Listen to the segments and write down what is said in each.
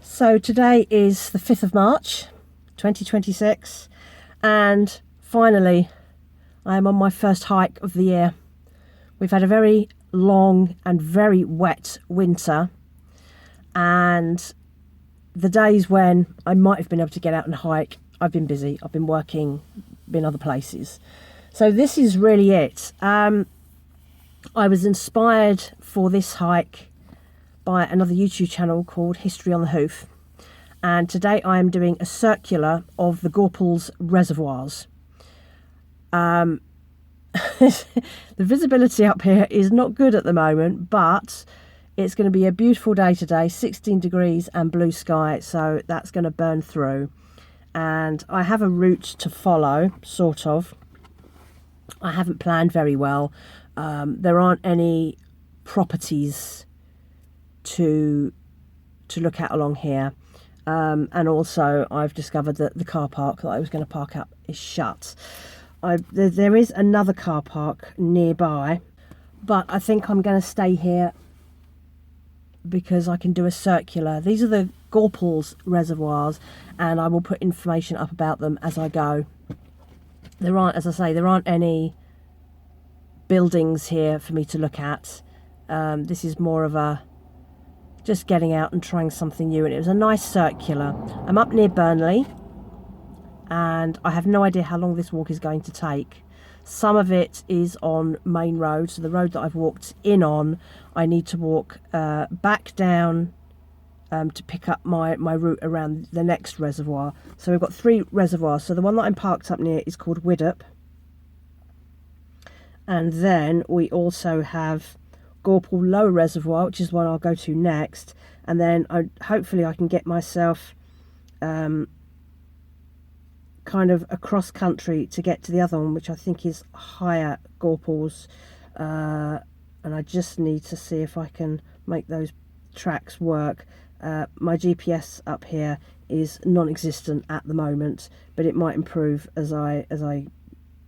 So today is the 5th of March 2026 and finally I am on my first hike of the year. We've had a very long and very wet winter, and the days when I might have been able to get out and hike, I've been busy, I've been working, been other places. So this is really it. I was inspired for this hike by another YouTube channel called History on the Hoof, and today I am doing a circular of the Gorples Reservoirs. The visibility up here is not good at the moment, but it's going to be a beautiful day today, 16 degrees and blue sky, so that's going to burn through. And I have a route to follow, sort of. I haven't planned very well. There aren't any properties to look at along here, and also I've discovered that the car park that I was going to park up is shut. There is another car park nearby, but I think I'm going to stay here because I can do a circular. These are the Gorples Reservoirs, and I will put information up about them as I go. There aren't, as I say, there aren't any buildings here for me to look at. This is more of a just getting out and trying something new, and it was a nice circular. I'm up near Burnley, and I have no idea how long this walk is going to take. Some of it is on main road, so the road that I've walked in on, I need to walk back down to pick up my route around the next reservoir. So we've got 3 reservoirs. So the one that I'm parked up near is called Widdop, and then we also have Gorple Lower Reservoir, which is the one I'll go to next, and then hopefully I can get myself kind of across country to get to the other one, which I think is higher Gorples, and I just need to see if I can make those tracks work. My GPS up here is non-existent at the moment, but it might improve as I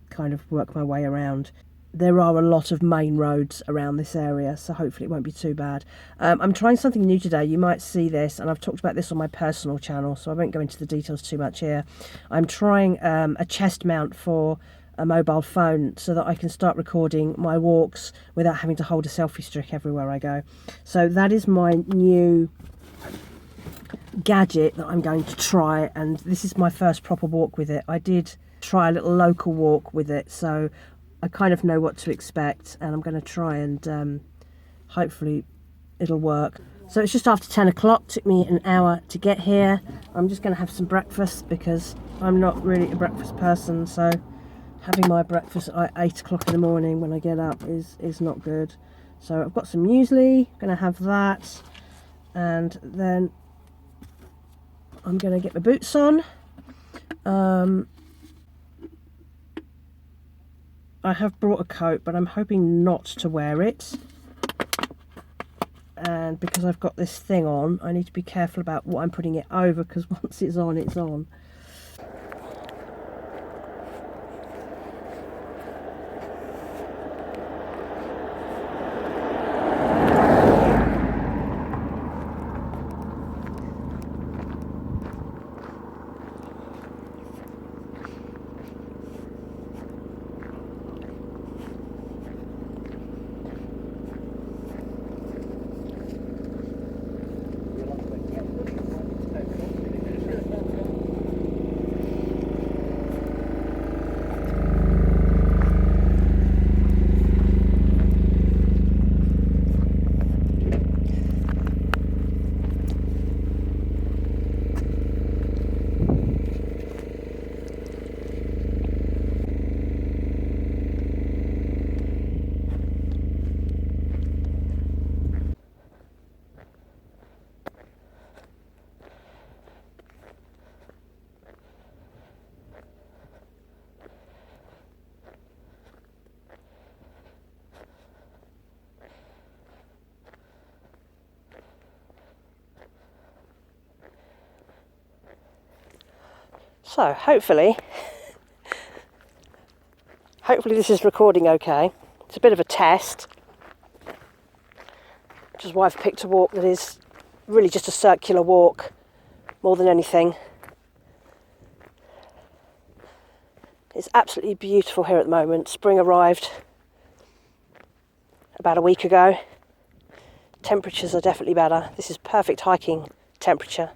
kind of work my way around. There are a lot of main roads around this area, so hopefully it won't be too bad. I'm trying something new today. You might see this, and I've talked about this on my personal channel, so I won't go into the details too much here. I'm trying a chest mount for a mobile phone so that I can start recording my walks without having to hold a selfie stick everywhere I go. So that is my new gadget that I'm going to try, and this is my first proper walk with it. I did try a little local walk with it, so I kind of know what to expect, and I'm going to try and hopefully it'll work. So it's just after 10 o'clock, took me an hour to get here. I'm just going to have some breakfast because I'm not really a breakfast person, so having my breakfast at 8 o'clock in the morning when I get up is not good. So I've got some muesli, going to have that, and then I'm going to get my boots on. I have brought a coat, but I'm hoping not to wear it. And because I've got this thing on, I need to be careful about what I'm putting it over, because once it's on, it's on. So hopefully this is recording okay. It's a bit of a test, which is why I've picked a walk that is really just a circular walk more than anything. It's absolutely beautiful here at the moment. Spring arrived about a week ago. Temperatures are definitely better. This is perfect hiking temperature.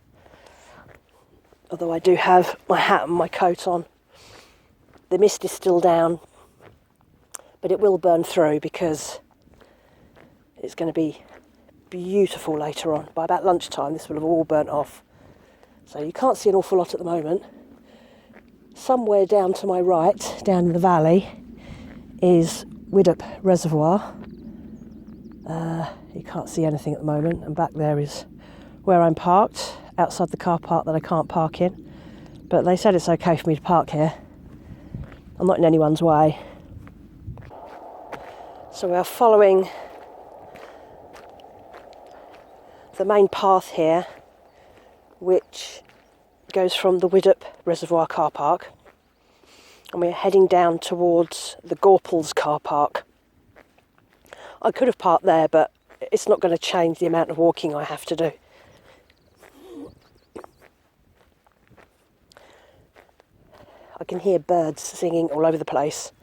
Although I do have my hat and my coat on. The mist is still down, but it will burn through because it's going to be beautiful later on. By about lunchtime, this will have all burnt off. So you can't see an awful lot at the moment. Somewhere down to my right, down in the valley, is Widdop Reservoir. You can't see anything at the moment, and back there is where I'm parked, outside the car park that I can't park in. But they said it's okay for me to park here. I'm not in anyone's way. So we are following the main path here, which goes from the Widdop Reservoir car park, and we're heading down towards the Gorples car park. I could have parked there, but it's not going to change the amount of walking I have to do. I can hear birds singing all over the place,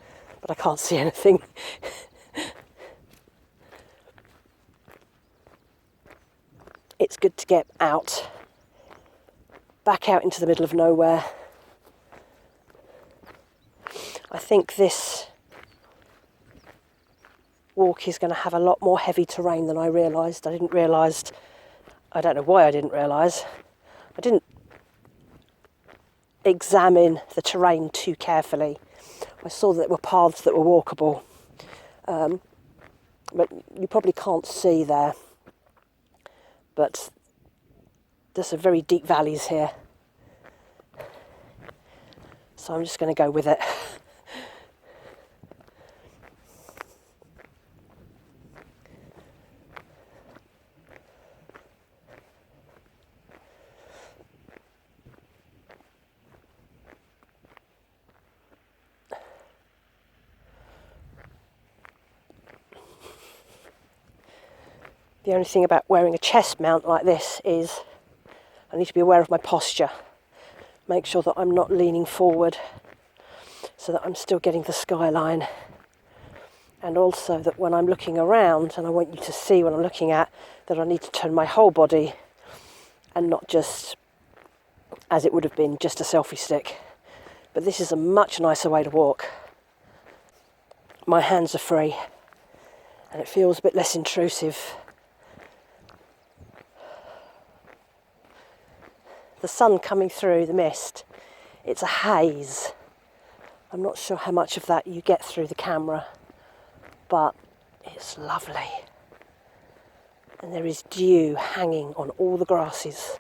but I can't see anything. It's good to get out, back out into the middle of nowhere. I think this walk is going to have a lot more heavy terrain than I realised. I don't know why I didn't realise. I didn't examine the terrain too carefully. I saw that there were paths that were walkable, but you probably can't see there. But there's some very deep valleys here. So I'm just going to go with it. The only thing about wearing a chest mount like this is I need to be aware of my posture. Make sure that I'm not leaning forward so that I'm still getting the skyline. And also that when I'm looking around, and I want you to see what I'm looking at, that I need to turn my whole body and not just, as it would have been, just a selfie stick. But this is a much nicer way to walk. My hands are free and it feels a bit less intrusive. The sun coming through the mist, it's a haze. I'm not sure how much of that you get through the camera, but it's lovely. And there is dew hanging on all the grasses.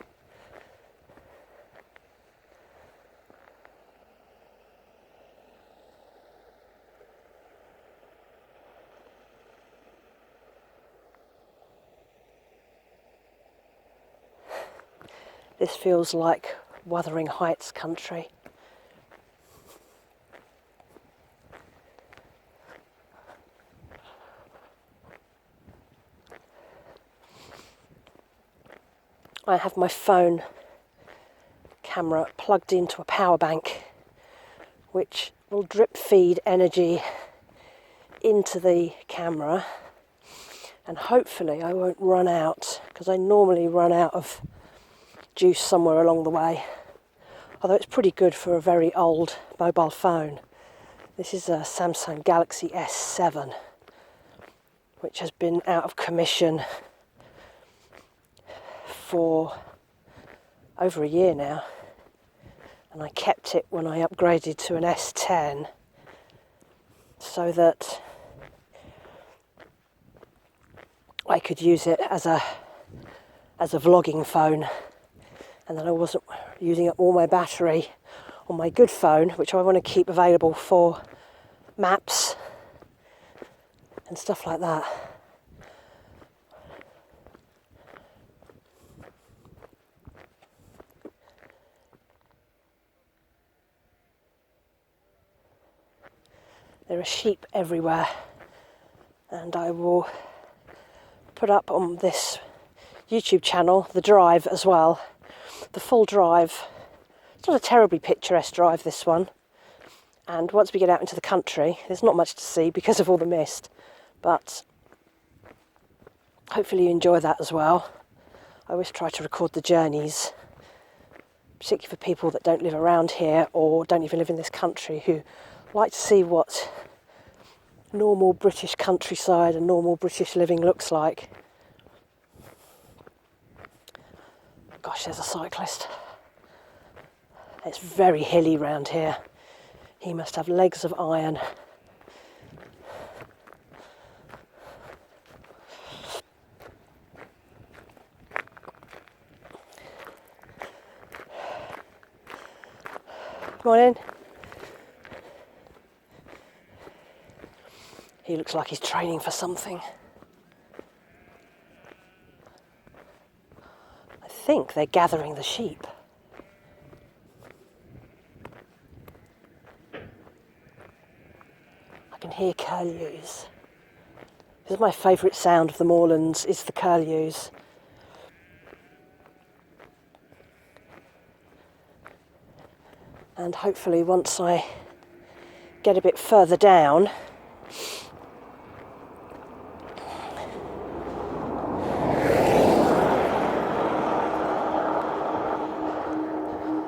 This feels like Wuthering Heights country. I have my phone camera plugged into a power bank, which will drip feed energy into the camera, and hopefully I won't run out, because I normally run out of juice somewhere along the way, although it's pretty good for a very old mobile phone. This is a Samsung Galaxy S7, which has been out of commission for over a year now, and I kept it when I upgraded to an S10 so that I could use it as a vlogging phone, and then I wasn't using up all my battery on my good phone, which I want to keep available for maps and stuff like that. There are sheep everywhere, and I will put up on this YouTube channel the drive as well, the full drive. It's not a terribly picturesque drive, this one. And once we get out into the country, there's not much to see because of all the mist. But hopefully you enjoy that as well. I always try to record the journeys, particularly for people that don't live around here or don't even live in this country, who like to see what normal British countryside and normal British living looks like. Gosh, there's a cyclist. It's very hilly round here. He must have legs of iron. Morning. He looks like he's training for something. I think they're gathering the sheep. I can hear curlews. This is my favourite sound of the moorlands, is the curlews. And hopefully once I get a bit further down,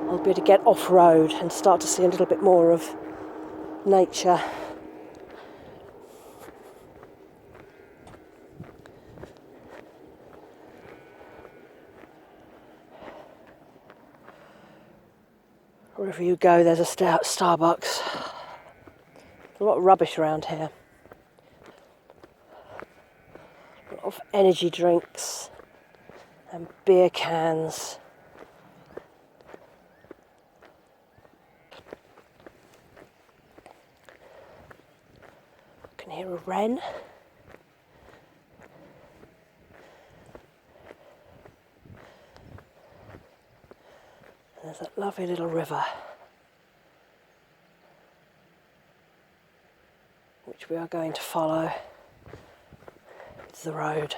I'll be able to get off-road and start to see a little bit more of nature. Wherever you go, there's a Starbucks. A lot of rubbish around here. A lot of energy drinks and beer cans. I can hear a wren. There's that lovely little river, which we are going to follow. It's the road.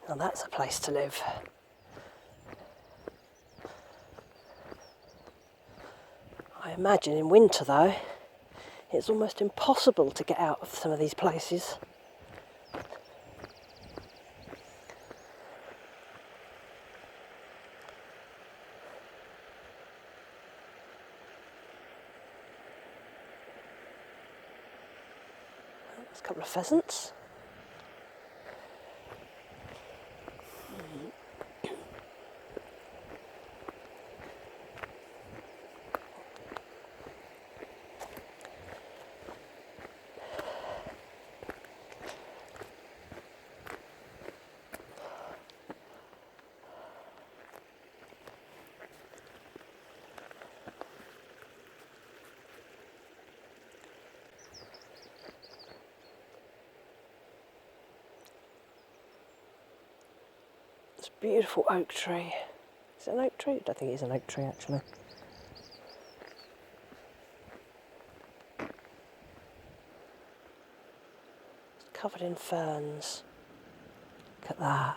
Now that's a place to live. I imagine in winter though, it's almost impossible to get out of some of these places. There's a couple of pheasants. It's a beautiful oak tree. Is it an oak tree? I don't think it is an oak tree actually. It's covered in ferns. Look at that.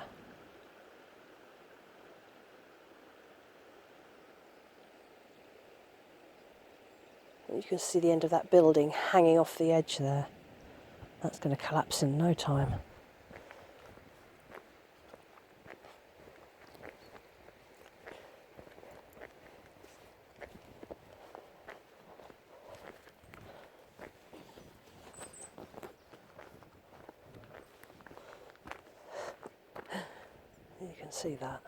You can see the end of that building hanging off the edge there. That's going to collapse in no time. You can see that.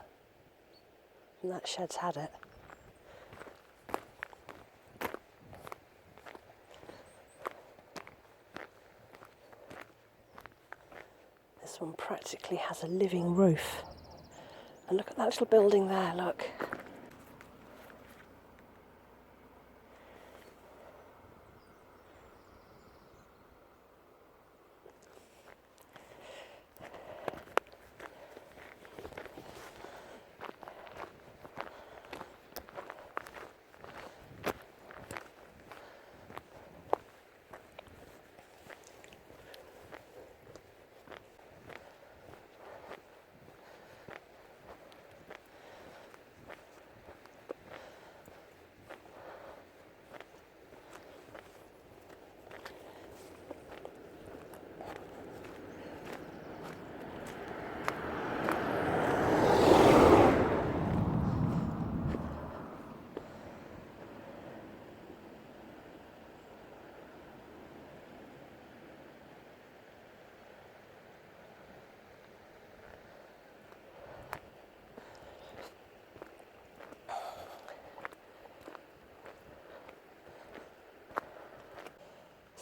And that shed's had it. one practically has a living roof. And look at that little building there, look.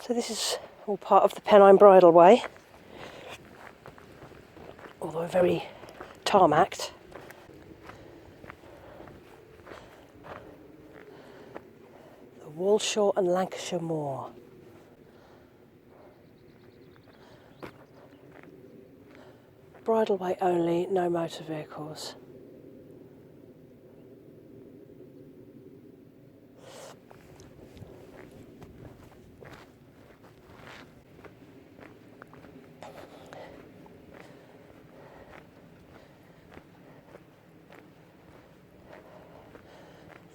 So this is all part of the Pennine Bridleway, although very tarmacked. The Walshaw and Lancashire Moor. Bridleway only, no motor vehicles.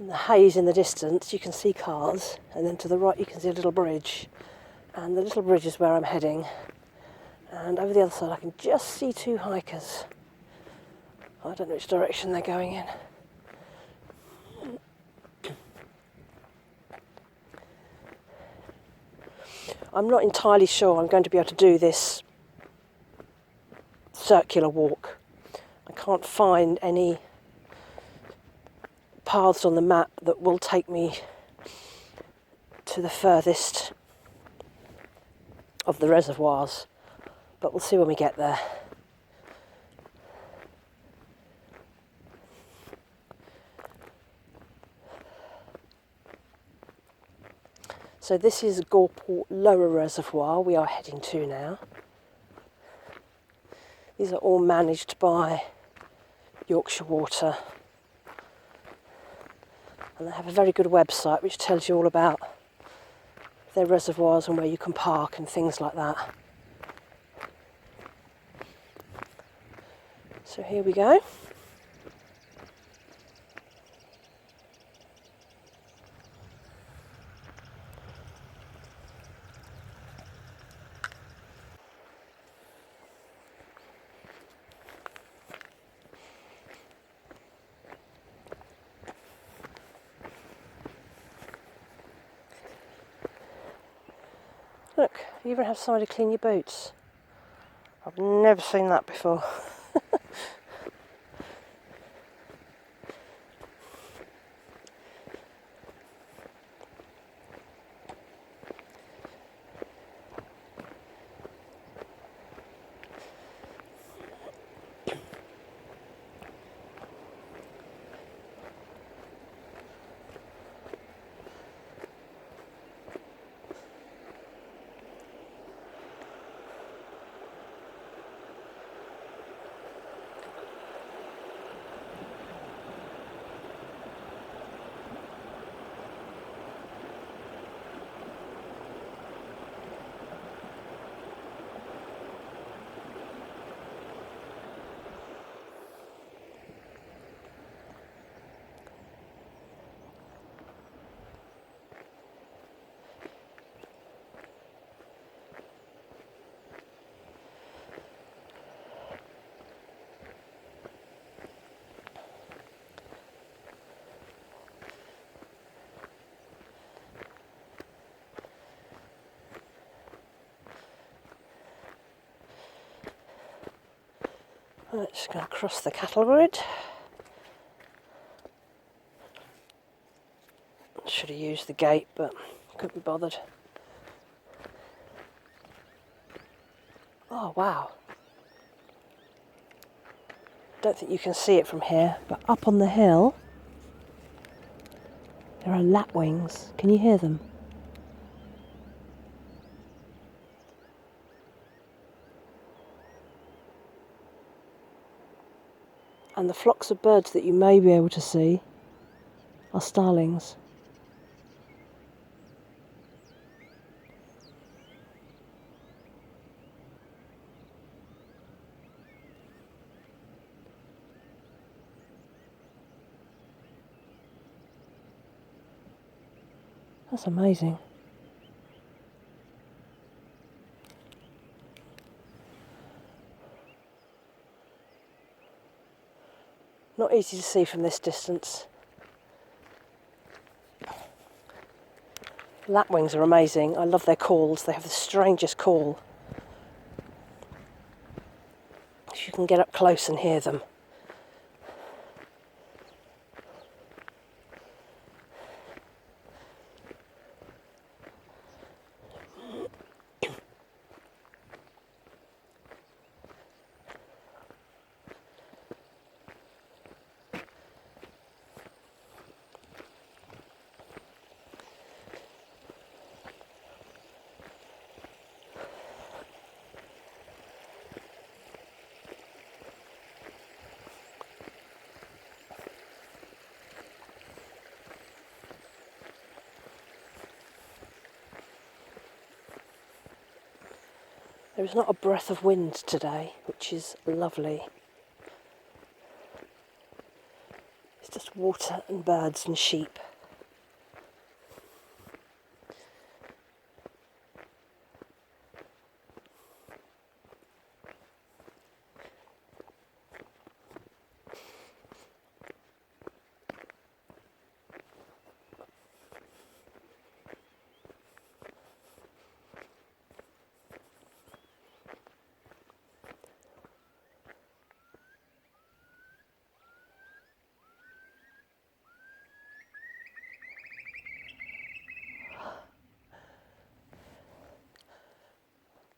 In the haze in the distance you can see cars, and then to the right you can see a little bridge, and the little bridge is where I'm heading, and over the other side I can just see two hikers. I don't know which direction they're going in. I'm not entirely sure I'm going to be able to do this circular walk. I can't find any paths on the map that will take me to the furthest of the reservoirs, but we'll see when we get there. So this is Gorples Lower Reservoir we are heading to now. These are all managed by Yorkshire Water. And they have a very good website which tells you all about their reservoirs and where you can park and things like that. So here we go. Look, you even have somewhere to clean your boots. I've never seen that before. Right, just going to cross the cattle grid. Should have used the gate, but couldn't be bothered. Oh wow, don't think you can see it from here, but up on the hill there are lapwings. Can you hear them? And the flocks of birds that you may be able to see are starlings. That's amazing. Not easy to see from this distance. Lapwings are amazing. I love their calls. They have the strangest call. If you can get up close and hear them. There is not a breath of wind today, which is lovely. It's just water and birds and sheep.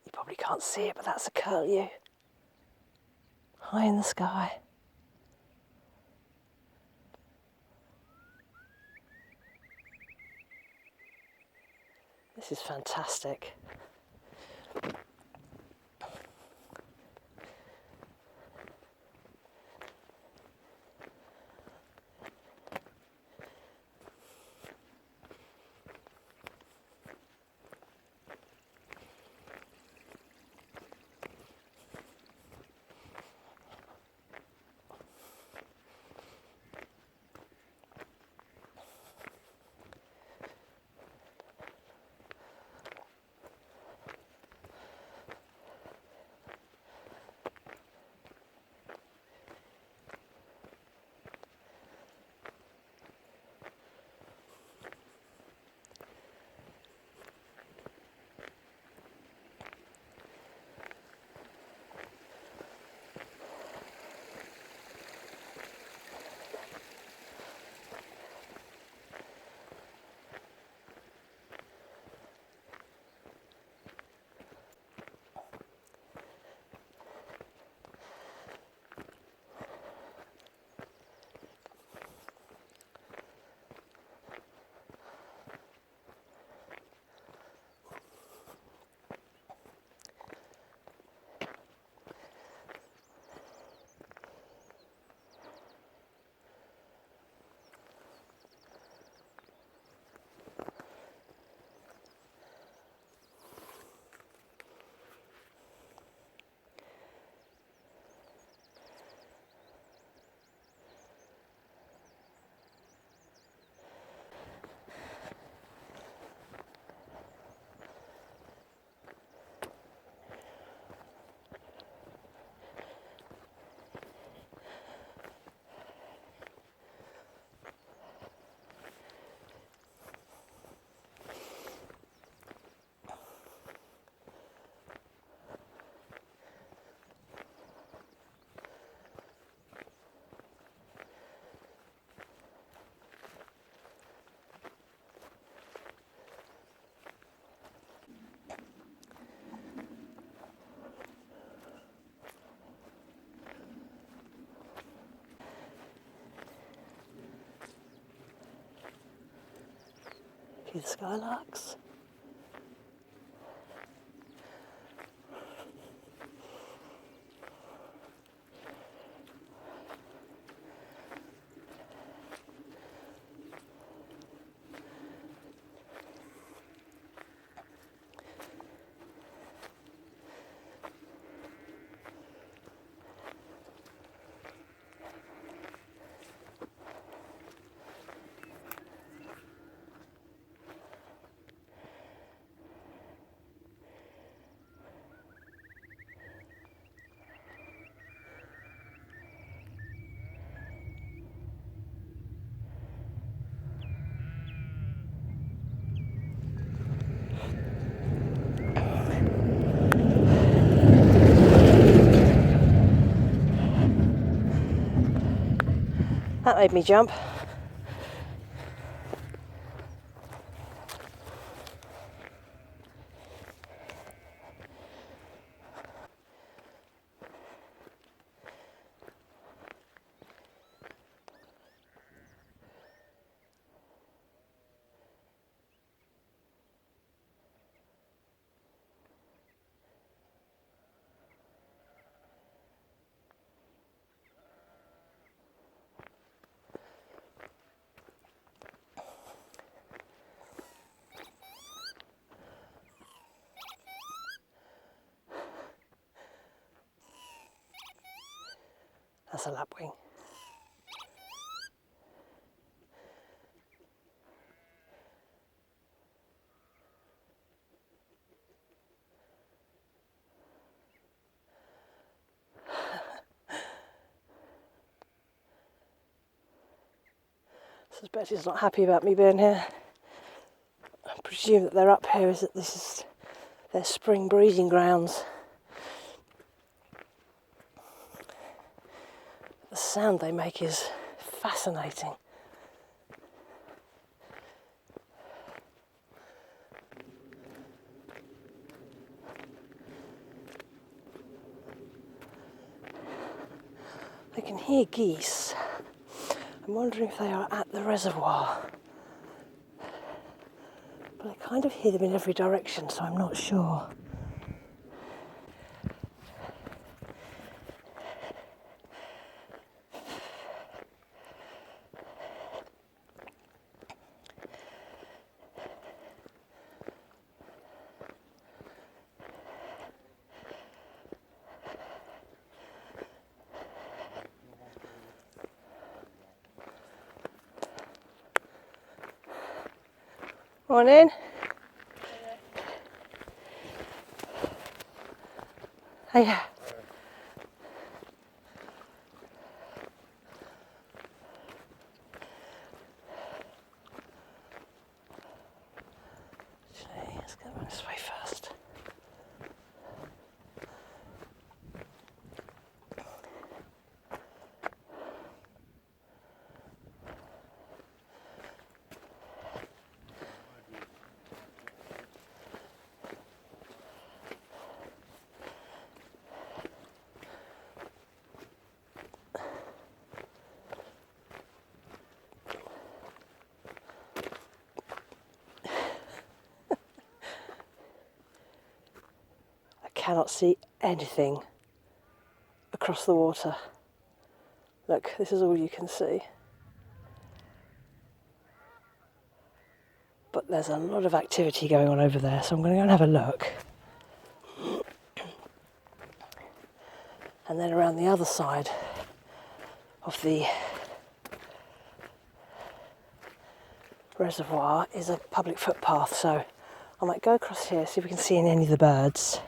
You probably can't see it, but that's a curlew. High in the sky. This is fantastic. see the skylarks. That made me jump. That's a lapwing. I suspect he's not happy about me being here. I presume that they're up here, is that this is their spring breeding grounds. The sound they make is fascinating. I can hear geese. I'm wondering if they are at the reservoir. But I kind of hear them in every direction, so I'm not sure. Morning. Hiya. Let's go this way first. Cannot see anything across the water. Look, this is all you can see. But there's a lot of activity going on over there, so I'm going to go and have a look. And then around the other side of the reservoir is a public footpath, so I might go across here, see if we can see any of the birds.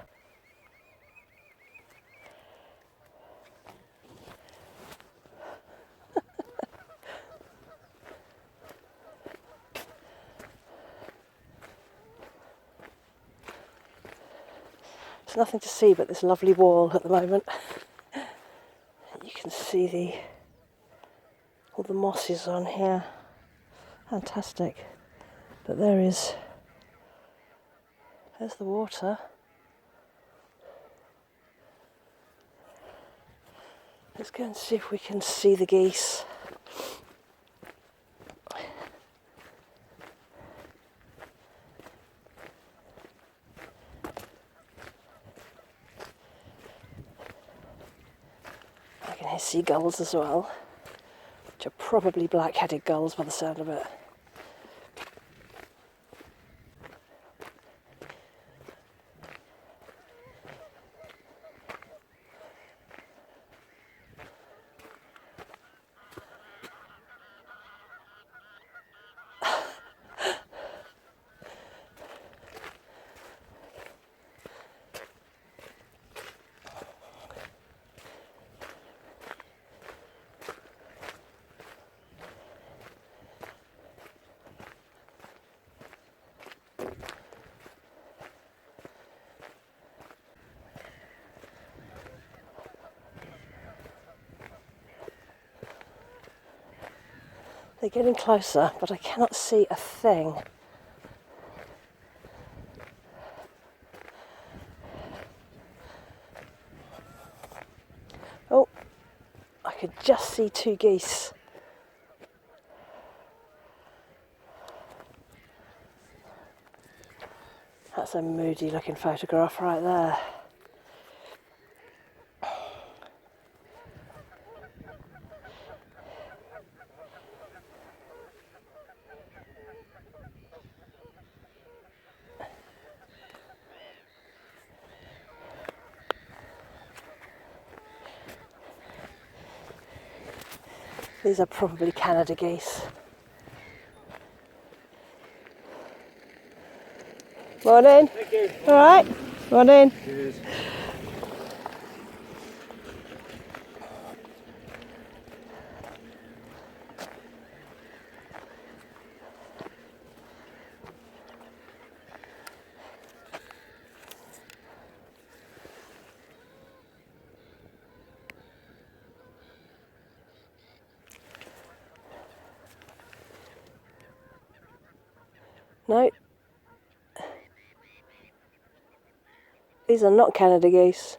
There's nothing to see but this lovely wall at the moment. You can see all the mosses on here. Fantastic. But there's the water. Let's go and see if we can see the geese. I see gulls as well, which are probably black-headed gulls by the sound of it. They're getting closer, but I cannot see a thing. Oh, I could just see 2 geese. That's a moody looking photograph right there. These are probably Canada geese. Morning. Thank you. All right. Morning. Cheers. No. These are not Canada geese.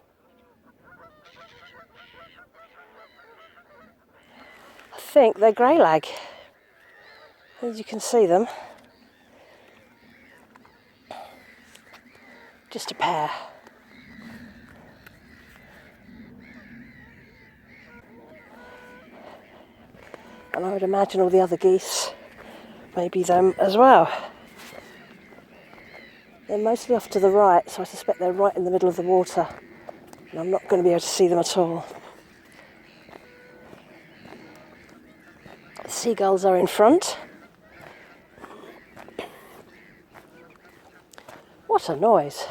I think they're greylag. As you can see them. Just a pair. And I would imagine all the other geese may be them as well. They're mostly off to the right, so I suspect they're right in the middle of the water. And I'm not going to be able to see them at all. The seagulls are in front. What a noise.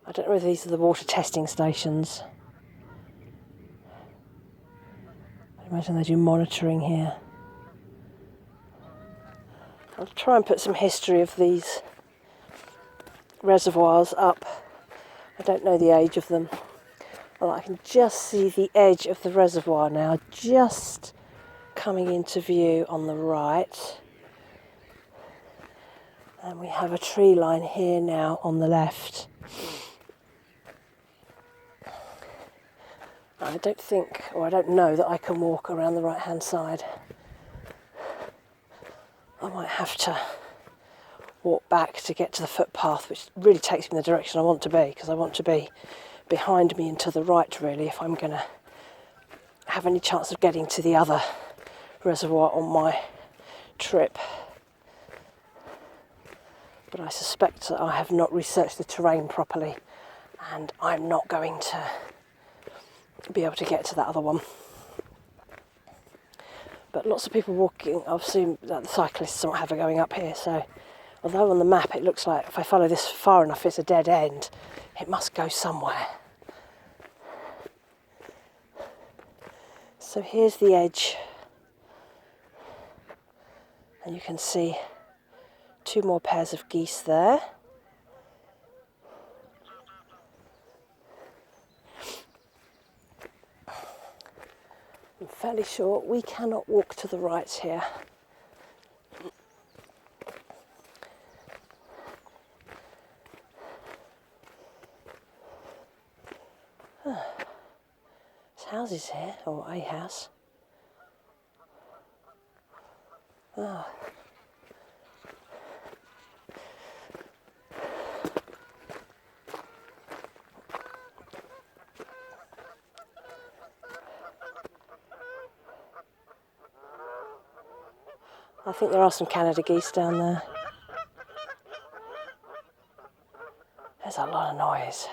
I don't know if these are the water testing stations. I imagine they do monitoring here. I'll try and put some history of these reservoirs up. I don't know the age of them. Well, I can just see the edge of the reservoir now, just coming into view on the right. And we have a tree line here now on the left. I don't think, or I don't know that I can walk around the right-hand side. I might have to walk back to get to the footpath, which really takes me in the direction I want to be, because I want to be behind me and to the right, really, if I'm going to have any chance of getting to the other reservoir on my trip. But I suspect that I have not researched the terrain properly, and I'm not going to be able to get to that other one. But lots of people walking, I assume that the cyclists and what have are going up here, so although on the map it looks like if I follow this far enough it's a dead end, it must go somewhere. So here's the edge, and you can see 2 more pairs of geese there. I'm fairly sure we cannot walk to the right here. houses here, or a house. Ah. I think there are some Canada geese down there. There's a lot of noise.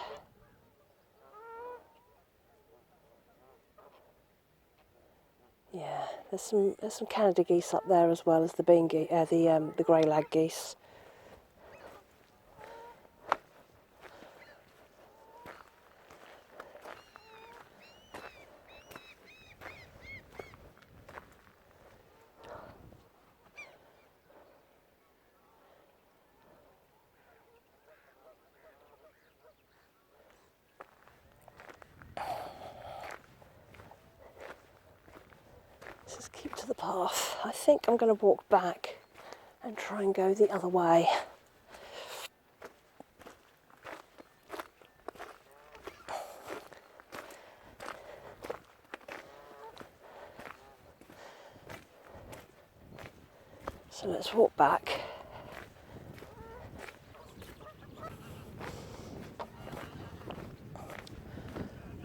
Yeah, there's some Canada geese up there as well as the the grey lag geese. Just keep to the path. I think I'm going to walk back and try and go the other way. So let's walk back.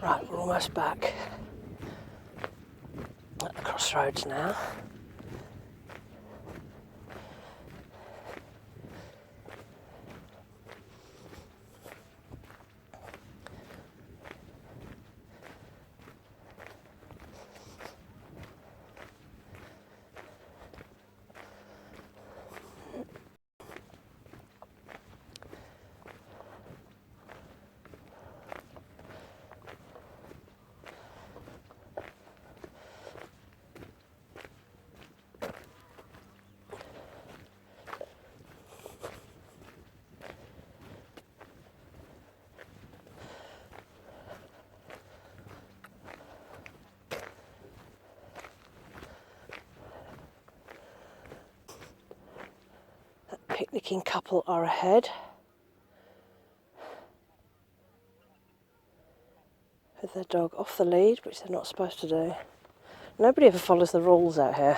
Right, we're almost back at the crossroads now. Picnicking couple are ahead with their dog off the lead, which they're not supposed to do. Nobody ever follows the rules out here.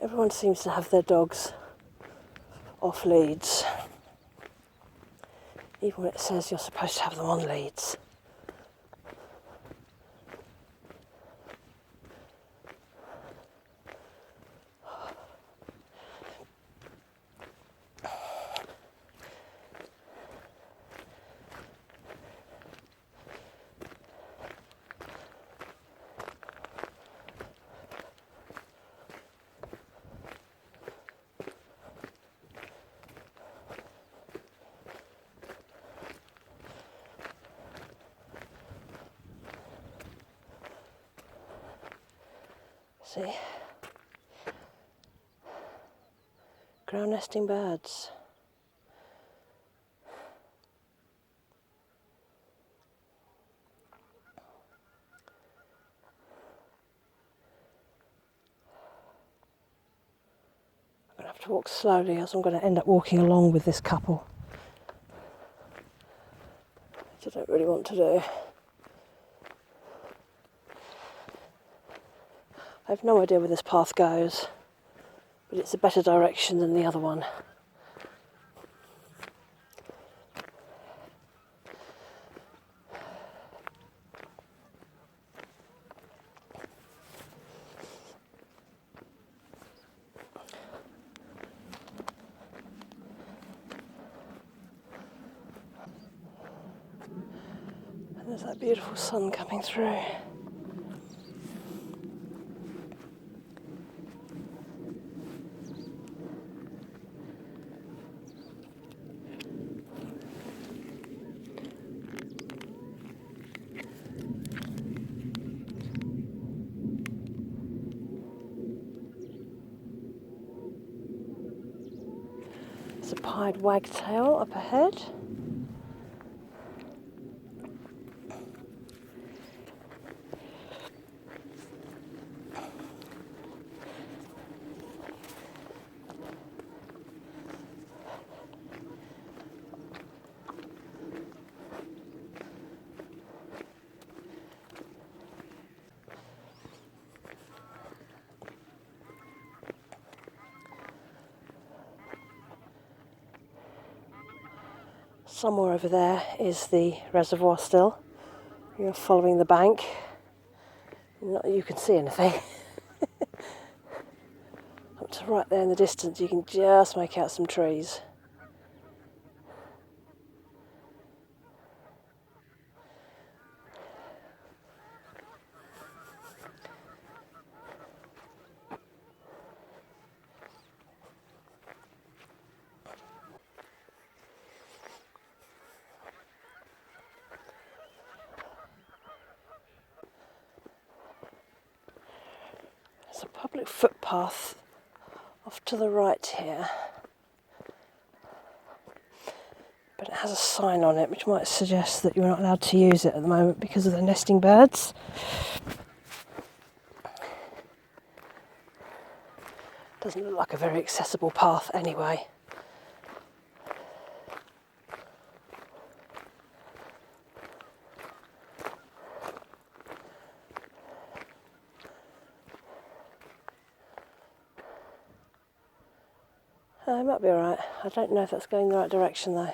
Everyone seems to have their dogs off leads, even when it says you're supposed to have them on leads. See? Ground nesting birds. I'm going to have to walk slowly, as I'm going to end up walking along with this couple, which I don't really want to do. I have no idea where this path goes, but it's a better direction than the other one. And there's that beautiful sun coming through. There's a pied wagtail up ahead. Somewhere over there is the reservoir still. You're following the bank. Not that you can see anything. Up to right there in the distance you can just make out some trees. There's a public footpath off to the right here, but it has a sign on it which might suggest that you're not allowed to use it at the moment because of the nesting birds. Doesn't look like a very accessible path anyway. It might be alright. I don't know if that's going the right direction though.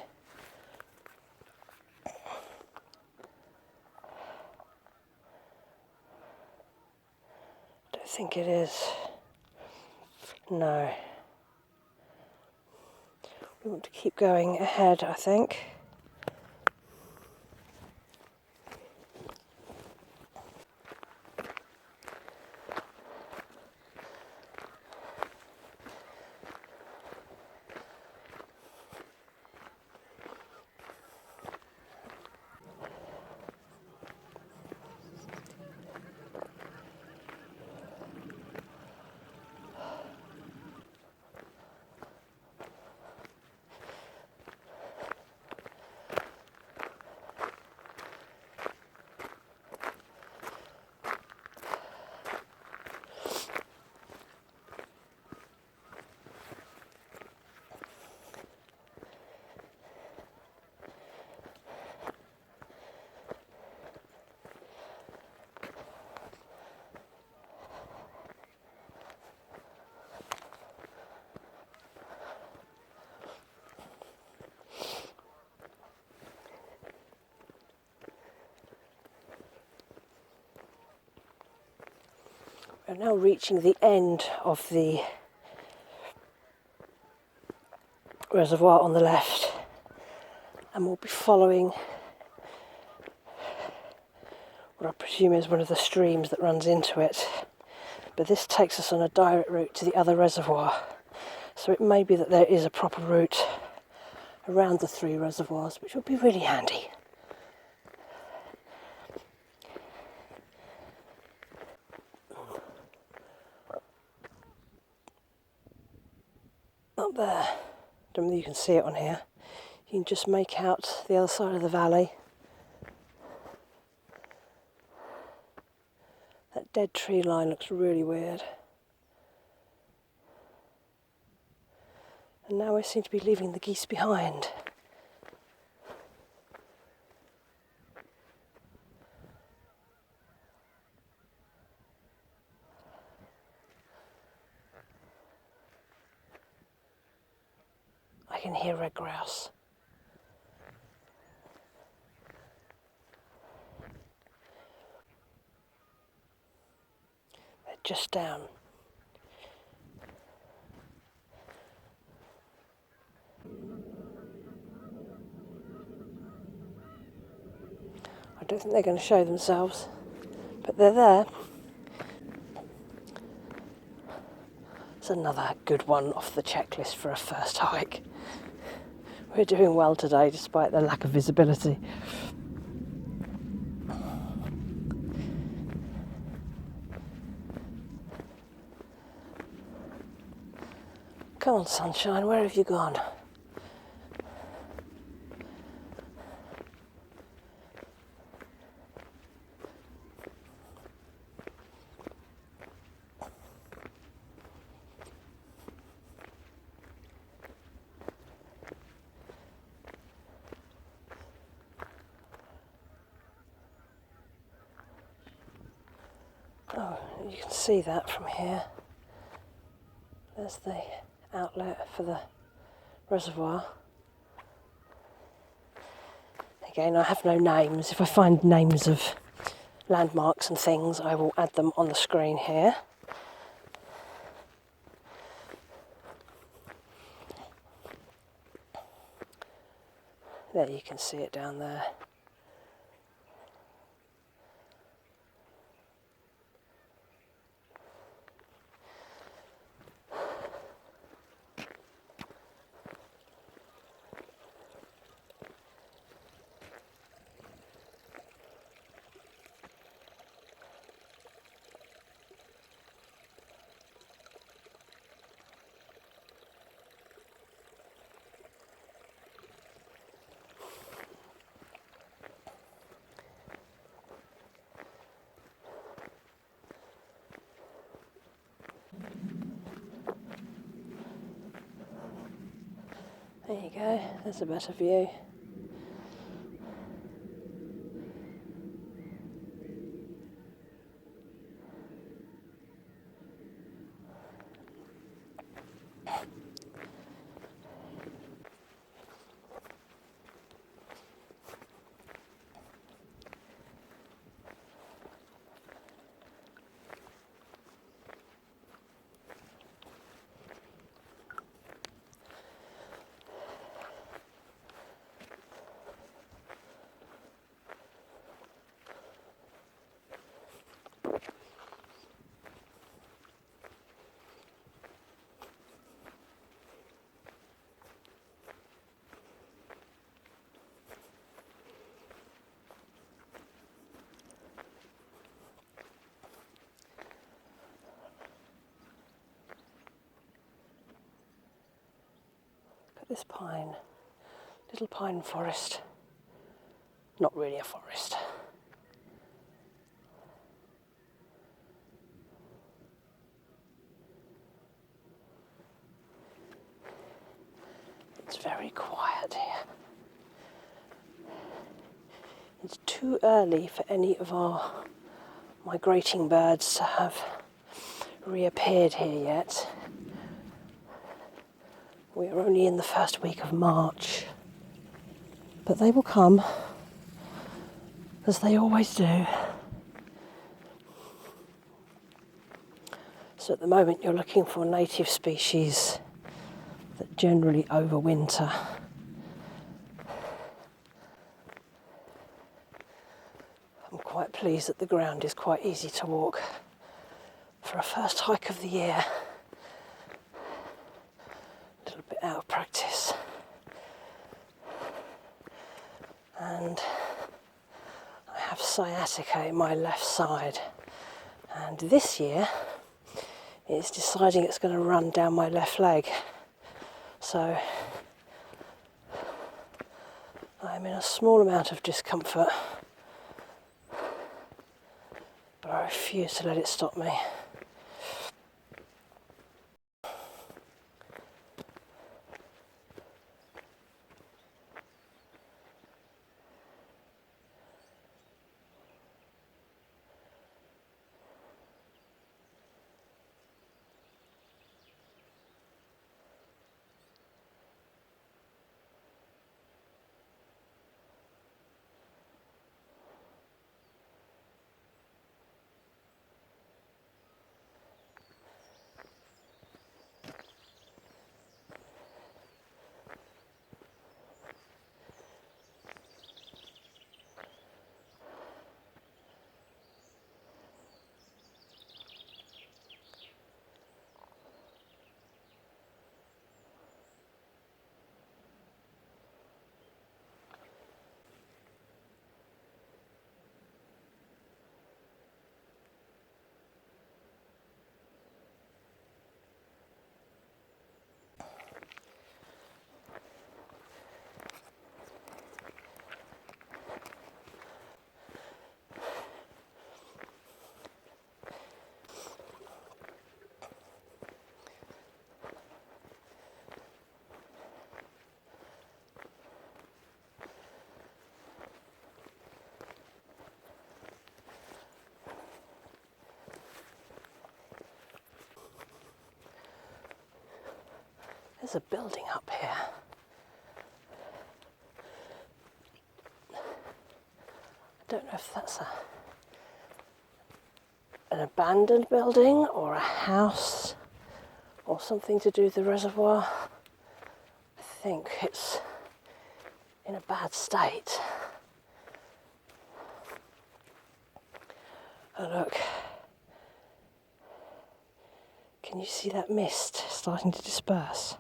Don't think it is. No. We want to keep going ahead, I think. We're now reaching the end of the reservoir on the left, and we'll be following what I presume is one of the streams that runs into it. But this takes us on a direct route to the other reservoir, so it may be that there is a proper route around the 3 reservoirs, which will be really handy. Up there, don't know if you can see it on here, you can just make out the other side of the valley. That dead tree line looks really weird. And now we seem to be leaving the geese behind. I can hear red grouse. They're just down. I don't think they're going to show themselves, but they're there. It's another good one off the checklist for a first hike. We're doing well today despite the lack of visibility. Come on, sunshine, where have you gone? Oh, you can see that from here. There's the outlet for the reservoir. Again, I have no names. If I find names of landmarks and things, I will add them on the screen here. There, you can see it down there. There you go, there's a better view. This pine, little pine forest, not really a forest. It's very quiet here. It's too early for any of our migrating birds to have reappeared here yet. We are only in the first week of March, but they will come, as they always do. So at the moment you're looking for native species that generally overwinter. I'm quite pleased that the ground is quite easy to walk for a first hike of the year. A little bit out of practice. And I have sciatica in my left side. And this year it's deciding it's going to run down my left leg. So I'm in a small amount of discomfort, but I refuse to let it stop me. There's a building up here. Don't know if that's an abandoned building or a house or something to do with the reservoir. I think it's in a bad state. Oh look, can you see that mist starting to disperse?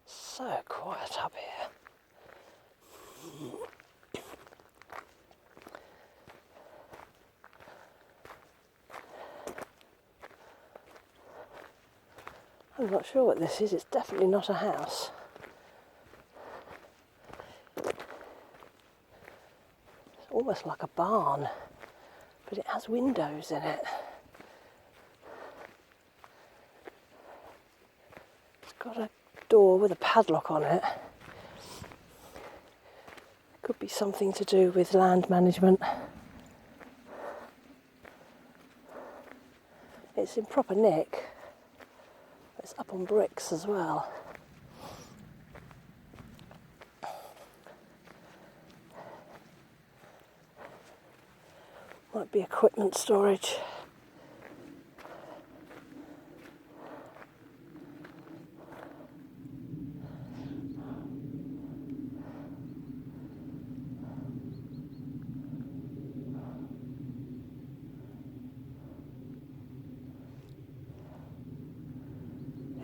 So quiet up here. I'm not sure what this is. It's definitely not a house. It's almost like a barn, but it has windows in it. It's got a door with a padlock on it. Could be something to do with land management. It's in proper nick. It's up on bricks as well. Might be equipment storage.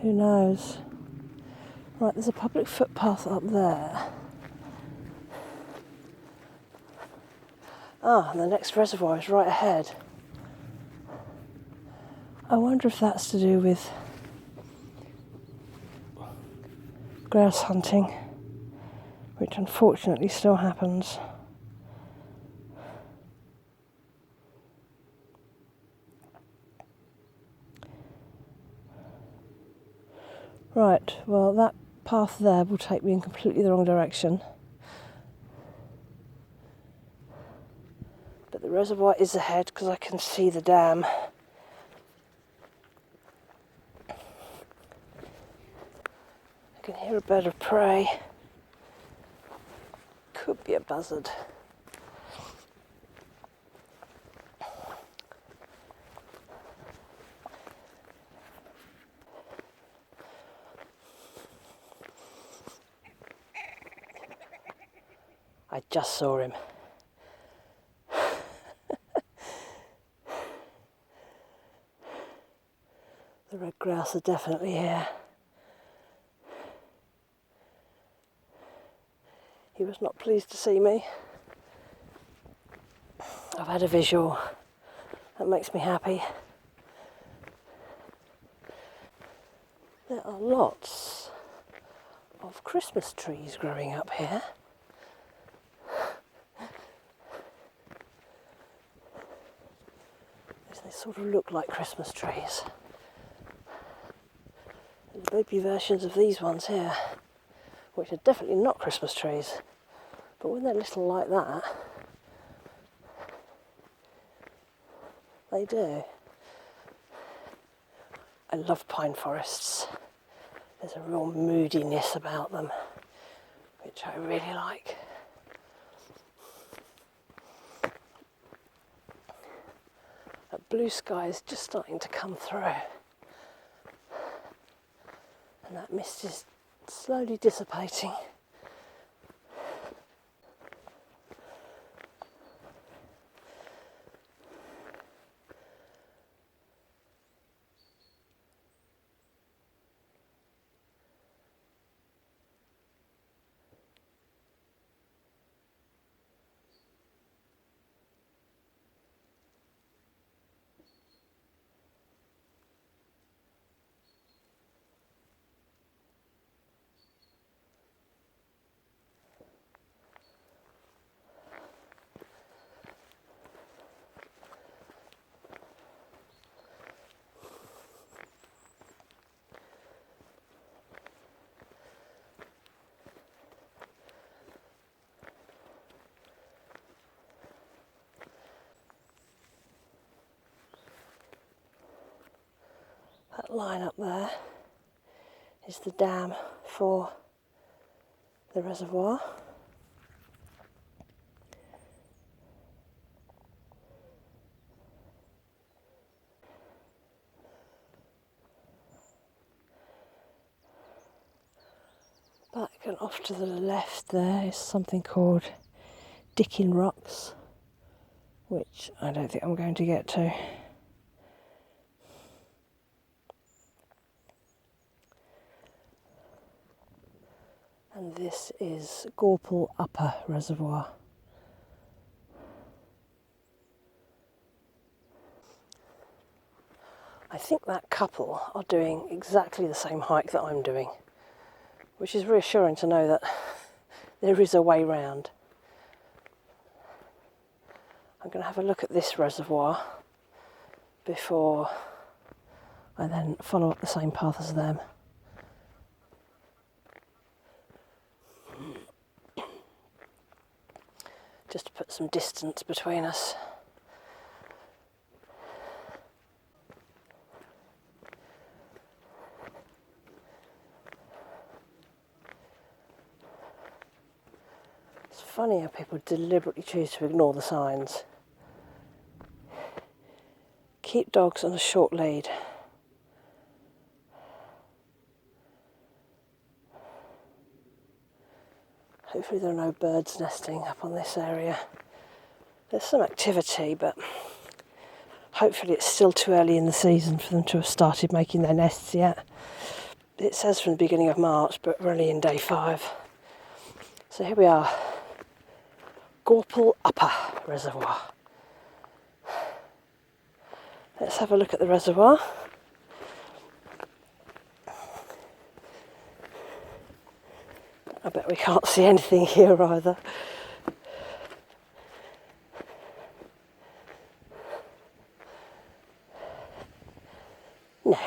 Who knows? Right, there's a public footpath up there. Ah, and the next reservoir is right ahead. I wonder if that's to do with grouse hunting, which unfortunately still happens. Right, well that path there will take me in completely the wrong direction. But the reservoir is ahead because I can see the dam. I can hear a bird of prey. Could be a buzzard. I just saw him. The red grouse are definitely here. He was not pleased to see me. I've had a visual. That makes me happy. There are lots of Christmas trees growing up here. They sort of look like Christmas trees. There's baby versions of these ones here, which are definitely not Christmas trees. But when they're little like that, they do. I love pine forests. There's a real moodiness about them, which I really like. That blue sky is just starting to come through. And that mist is slowly dissipating. That line up there is the dam for the reservoir. Back and off to the left there is something called Dickin Rocks, which I don't think I'm going to get to. And this is Gorples Upper Reservoir. I think that couple are doing exactly the same hike that I'm doing, which is reassuring to know that there is a way round. I'm going to have a look at this reservoir before I then follow up the same path as them. Just to put some distance between us. It's funny how people deliberately choose to ignore the signs. Keep dogs on a short lead. Hopefully there are no birds nesting up on this area. There's some activity, but hopefully it's still too early in the season for them to have started making their nests yet. It says from the beginning of March, but we're only in day 5. So here we are, Gorples Upper Reservoir. Let's have a look at the reservoir. I bet we can't see anything here either. No.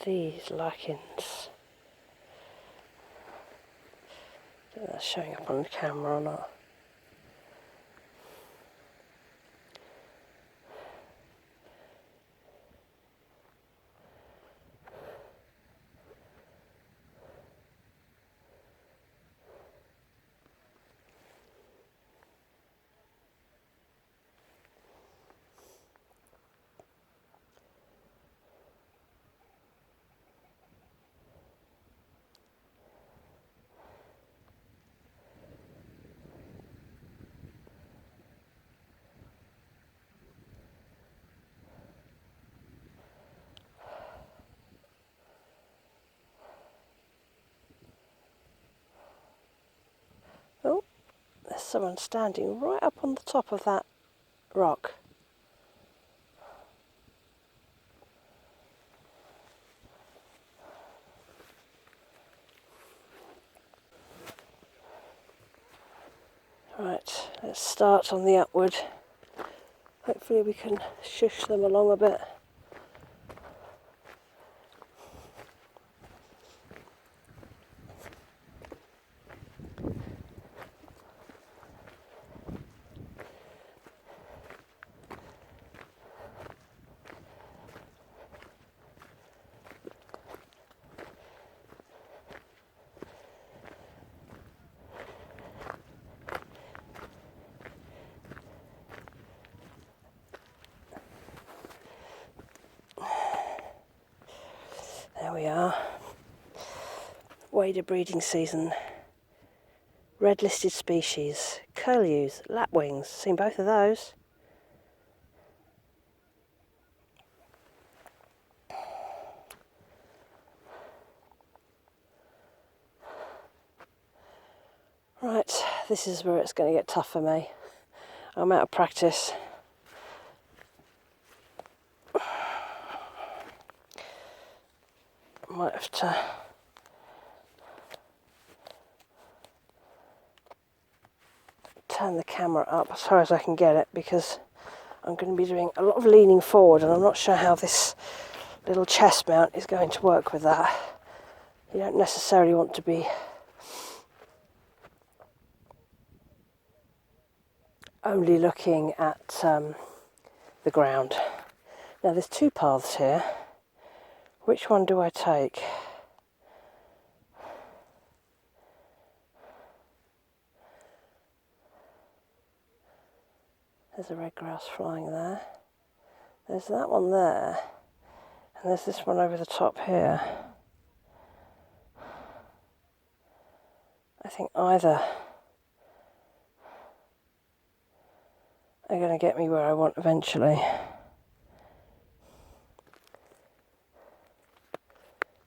These lichens. I don't know if that's showing up on the camera or not. Oh, there's someone standing right up on the top of that rock. Right, let's start on the upward. Hopefully we can shush them along a bit. There we are. Wader breeding season. Red listed species. Curlews, lapwings. Seen both of those. Right, this is where it's going to get tough for me. I'm out of practice. Might have to turn the camera up as far as I can get it, because I'm going to be doing a lot of leaning forward, and I'm not sure how this little chest mount is going to work with that. You don't necessarily want to be only looking at the ground. Now there's two paths here. Which one do I take? There's a red grouse flying there. There's that one there. And there's this one over the top here. I think either are going to get me where I want eventually.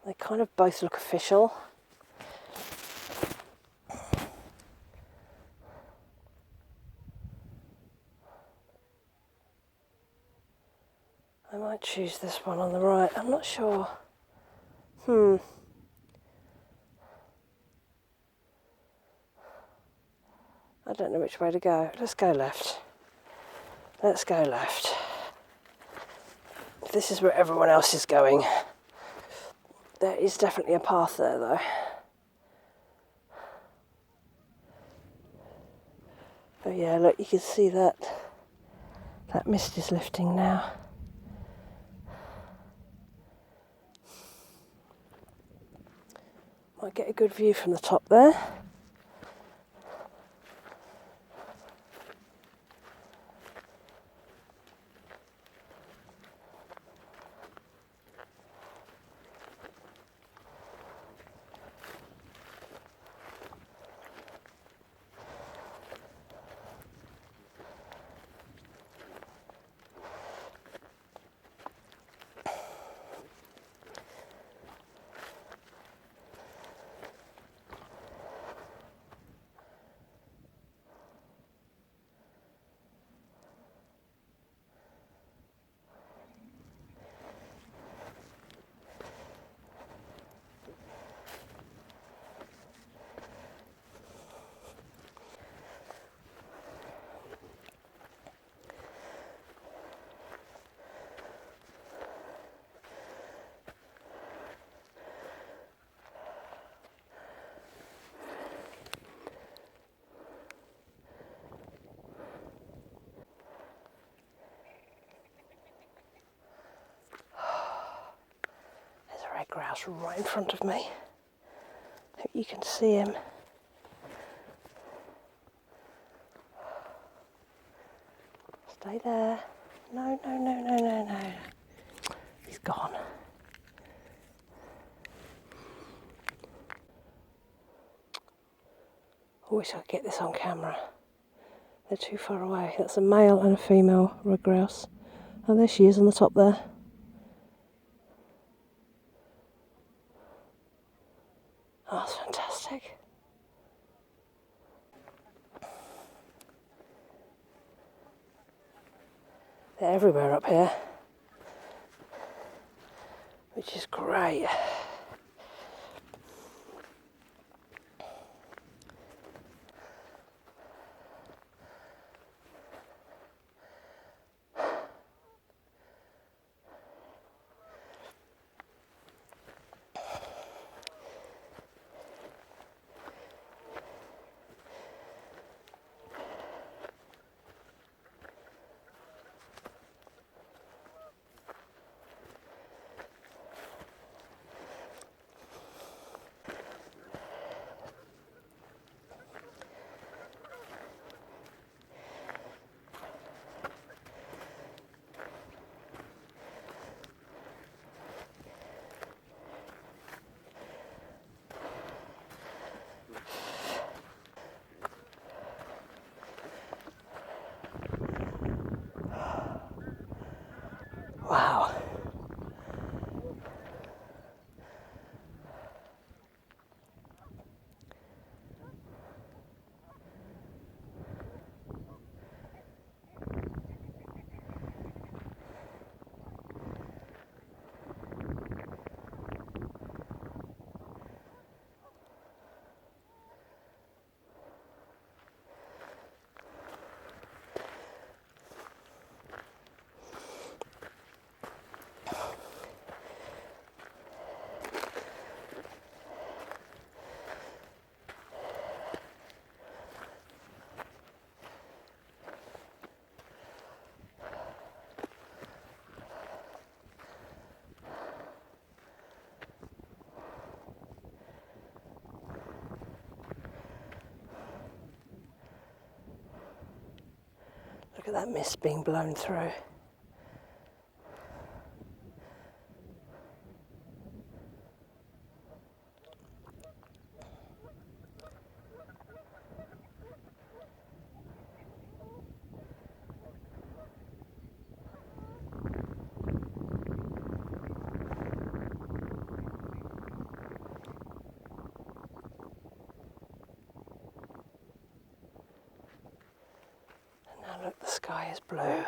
They kind of both look official. I might choose this one on the right. I'm not sure. I don't know which way to go. Let's go left. Let's go left. This is where everyone else is going. There is definitely a path there though. Oh yeah, look, you can see that mist is lifting now. Might get a good view from the top there. Grouse right in front of me. Hope you can see him. Stay there. No, no, no, no, no, no. He's gone. I wish I could get this on camera. They're too far away. That's a male and a female red grouse. Oh, there she is on the top there. Oh, that's fantastic. They're everywhere up here, which is great. Wow. at that mist being blown through. Now look, the sky is blue.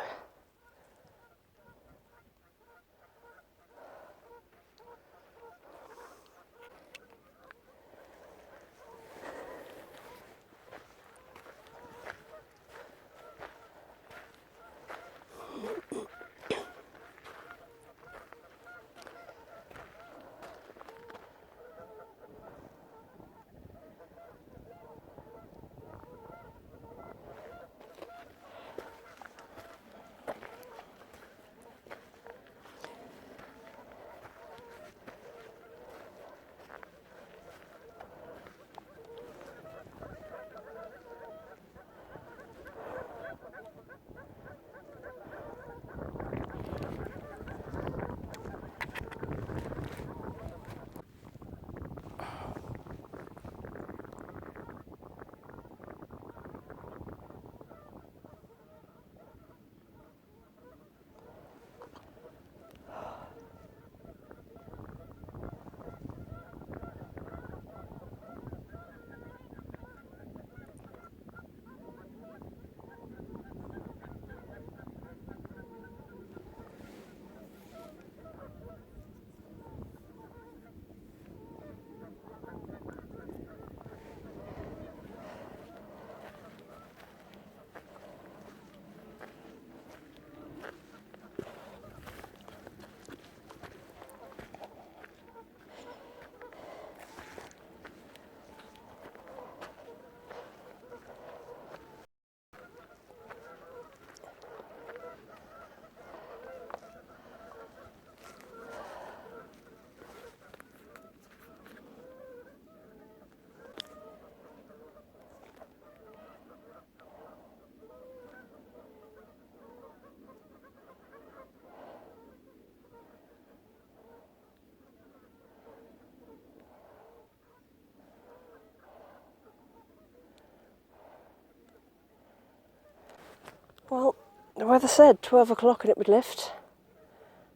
Well, the weather said 12 o'clock and it would lift,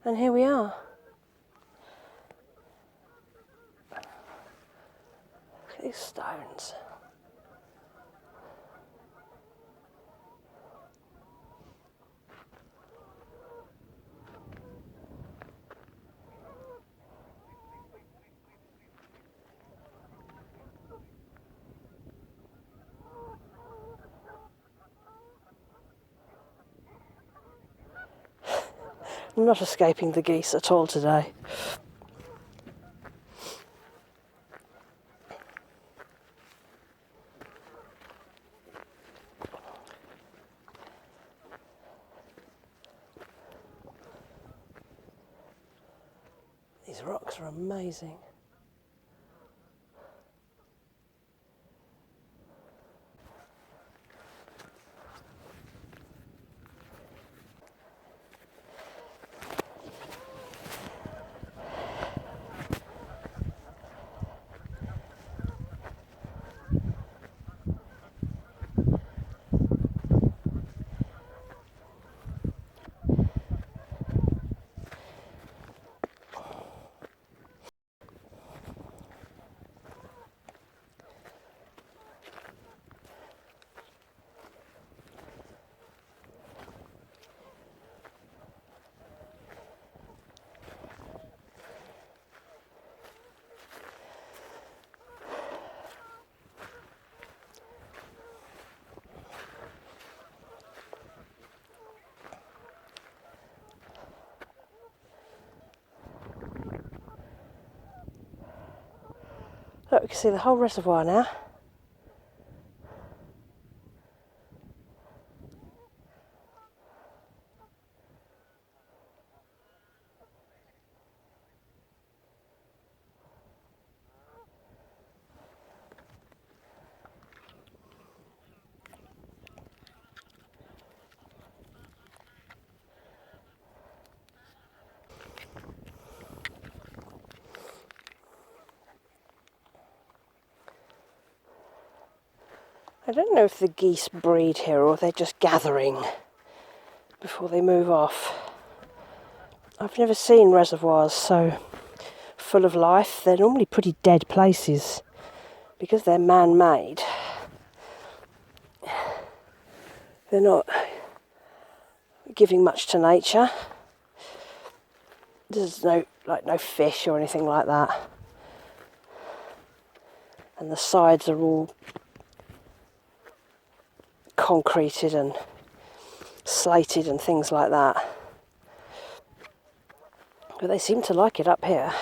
and here we are. Look at these stones. I'm not escaping the geese at all today. These rocks are amazing. Look, we can see the whole reservoir now. I don't know if the geese breed here or they're just gathering before they move off. I've never seen reservoirs so full of life. They're normally pretty dead places because they're man-made. They're not giving much to nature. There's no fish or anything like that. And the sides are all concreted and slated and things like that. But they seem to like it up here.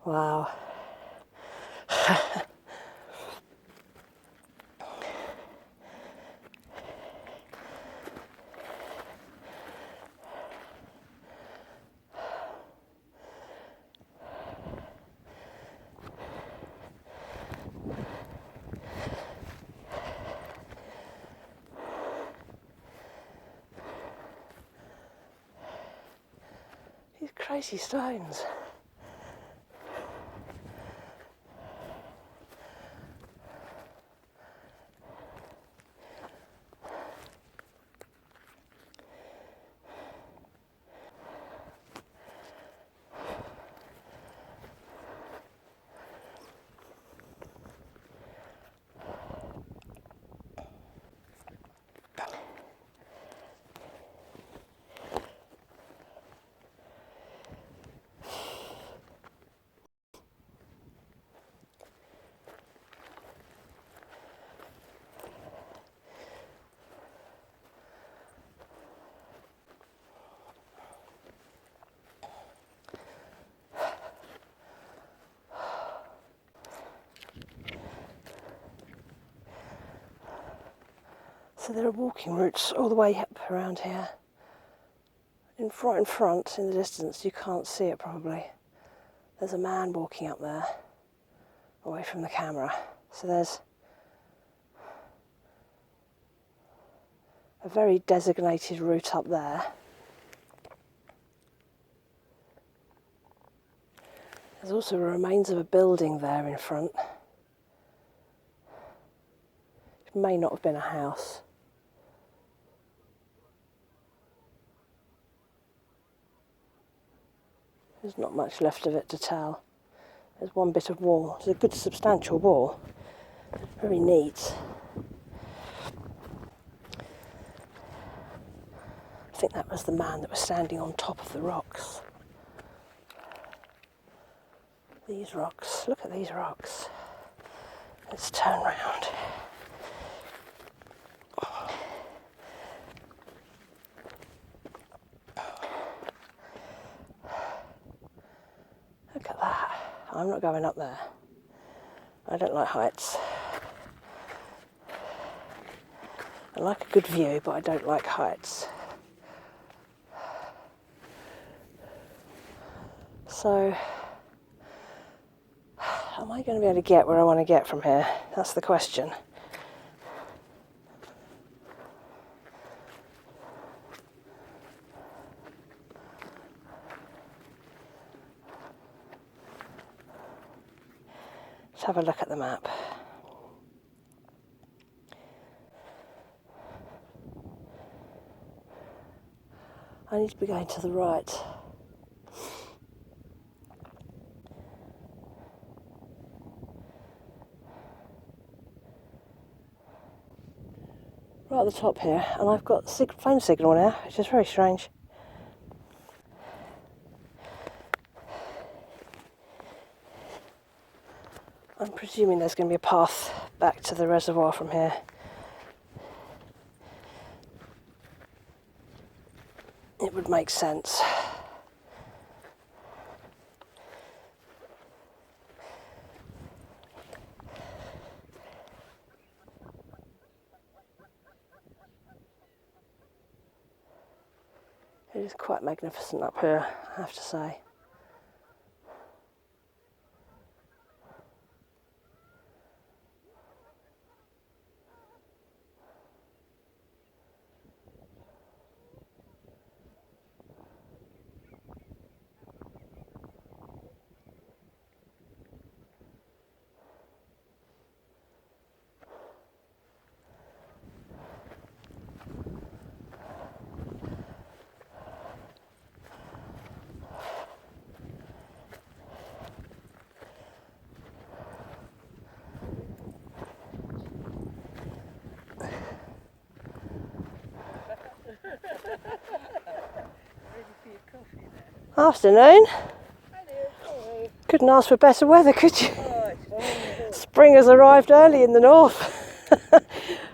Wow. These crazy stones. So there are walking routes all the way up around here. Right in front, in the distance, you can't see it probably. There's a man walking up there, away from the camera. So there's a very designated route up there. There's also remains of a building there in front. It may not have been a house. There's not much left of it to tell. There's one bit of wall. It's a good substantial wall. Very neat. I think that was the man that was standing on top of the rocks. These rocks. Look at these rocks. Let's turn round. Look at that. I'm not going up there. I don't like heights. I like a good view, but I don't like heights. So, am I going to be able to get where I want to get from here? That's the question. have a look at the map. I need to be going to the right. Right at the top here, and I've got phone signal now, which is very strange. I'm presuming there's going to be a path back to the reservoir from here. It would make sense. It is quite magnificent up here, I have to say. Afternoon. Couldn't ask for better weather, could you? Spring has arrived early in the north.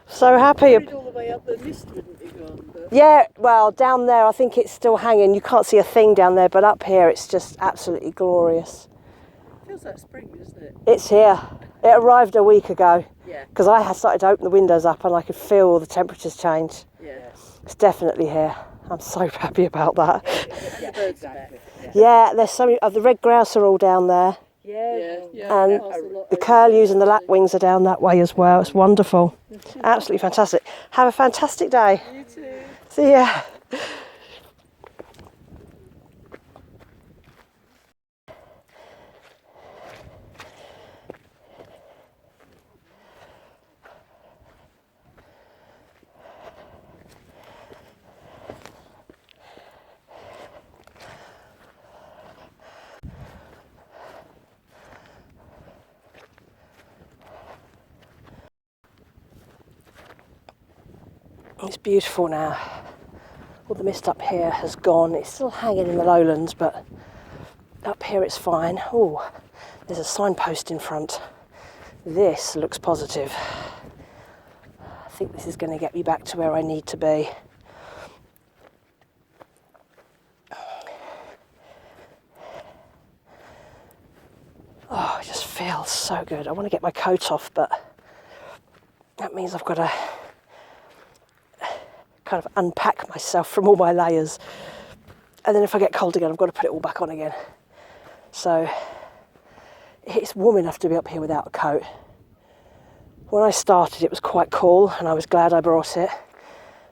So happy. All the way up the mist wouldn't be gone, but... Yeah, well, down there I think it's still hanging. You can't see a thing down there, but up here it's just absolutely glorious. Feels like spring, doesn't it? It's here. It arrived a week ago. Yeah. Because I had started to open the windows up and I could feel all the temperatures change. Yeah. It's definitely here. I'm so happy about that. Yeah, birds are back. Yeah, there's so many. The red grouse are all down there. Yeah. And the curlews and the lapwings are down that way as well. It's wonderful. Absolutely fantastic. Have a fantastic day. You too. See ya. It's beautiful now. All the mist up here has gone. It's still hanging in the lowlands, but up here it's fine. Oh, there's a signpost in front. This looks positive. I think this is going to get me back to where I need to be. Oh, it just feels so good. I want to get my coat off, but that means I've got to kind of unpack myself from all my layers, and then if I get cold again I've got to put it all back on again. So it's warm enough to be up here without a coat. When I started it was quite cool and I was glad I brought it,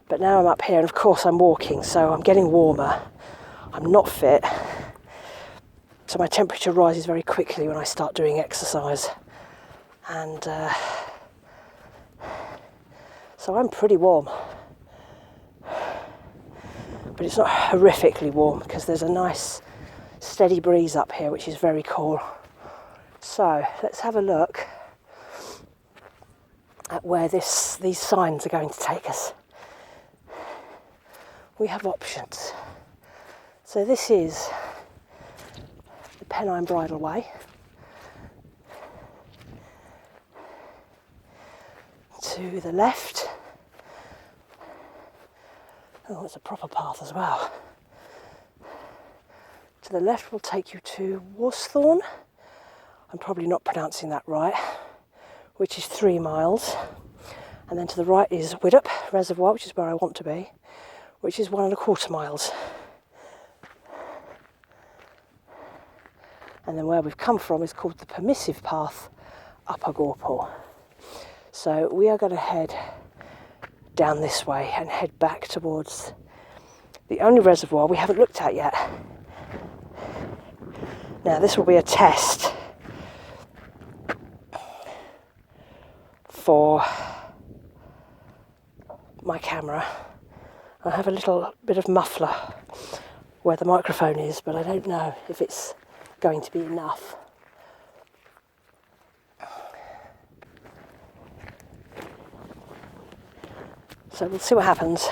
but now I'm up here and of course I'm walking, so I'm getting warmer. I'm not fit, so my temperature rises very quickly when I start doing exercise, and so I'm pretty warm. But it's not horrifically warm because there's a nice steady breeze up here, which is very cool. So let's have a look at where these signs are going to take us. We have options. So this is the Pennine Bridleway. To the left. Oh, it's a proper path as well. To the left will take you to Worsthorne. I'm probably not pronouncing that right, which is 3 miles. And then to the right is Widdop Reservoir, which is where I want to be, which is 1¼ miles. And then where we've come from is called the Permissive Path, Upper Gorples. So we are going to head down this way and head back towards the only reservoir we haven't looked at yet. Now this will be a test for my camera. I have a little bit of muffler where the microphone is, but I don't know if it's going to be enough. So we'll see what happens.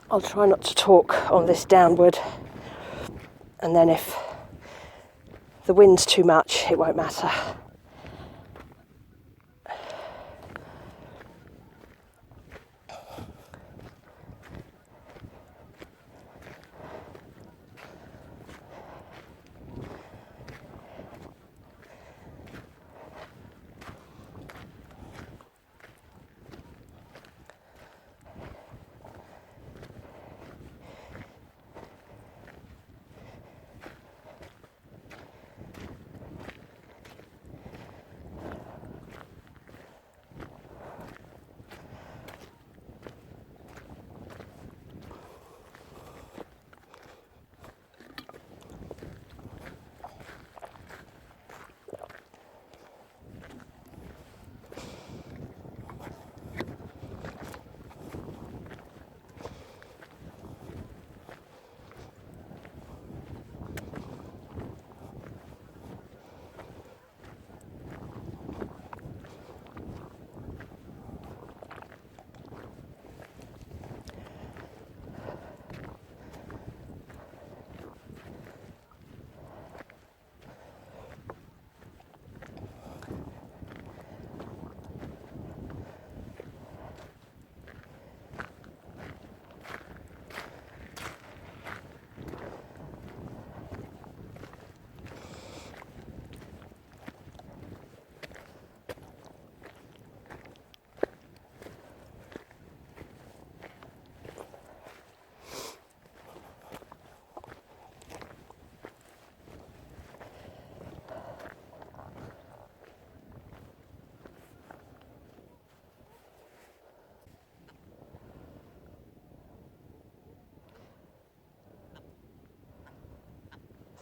I'll try not to talk on this downward, and then if the wind's too much, it won't matter.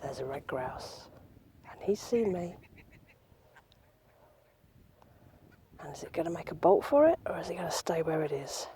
There's a red grouse, and he's seen me. And is it going to make a bolt for it, or is it going to stay where it is?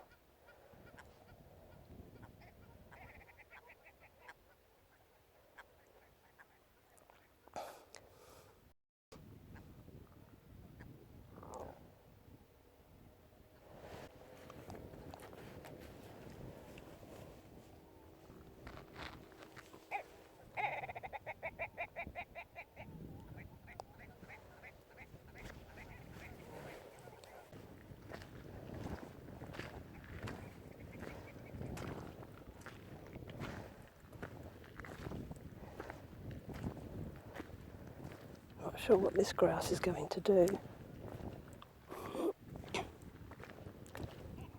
Not sure what this grouse is going to do.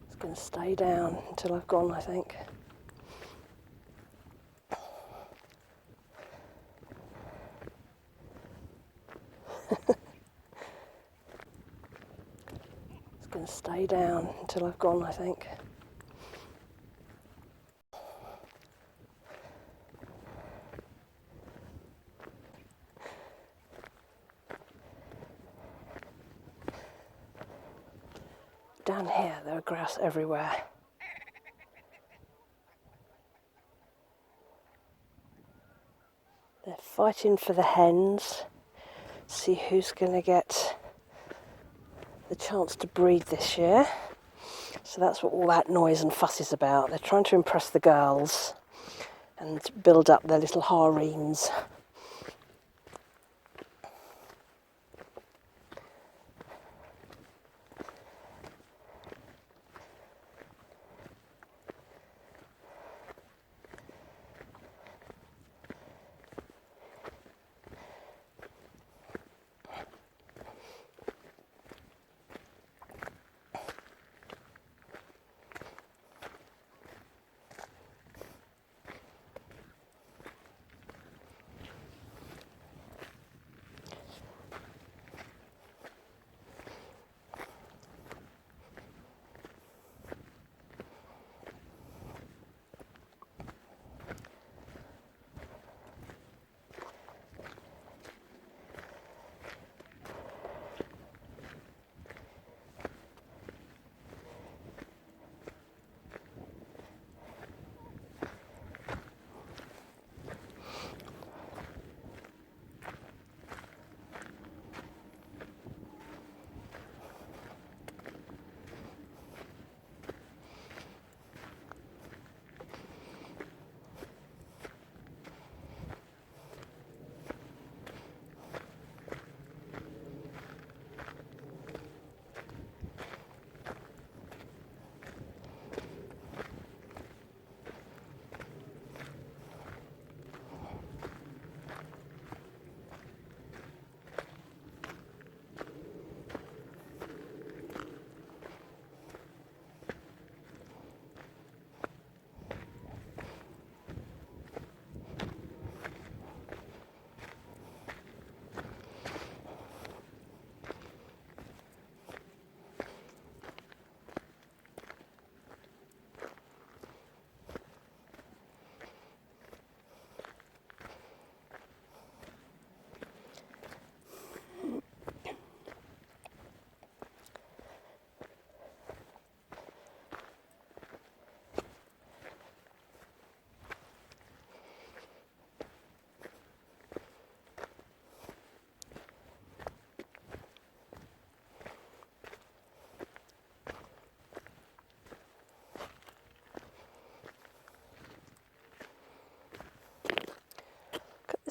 It's going to stay down until I've gone, I think. It's going to stay down until I've gone, I think. Down here, there are grouse everywhere. They're fighting for the hens. See who's going to get the chance to breed this year. So that's what all that noise and fuss is about. They're trying to impress the girls and build up their little harems.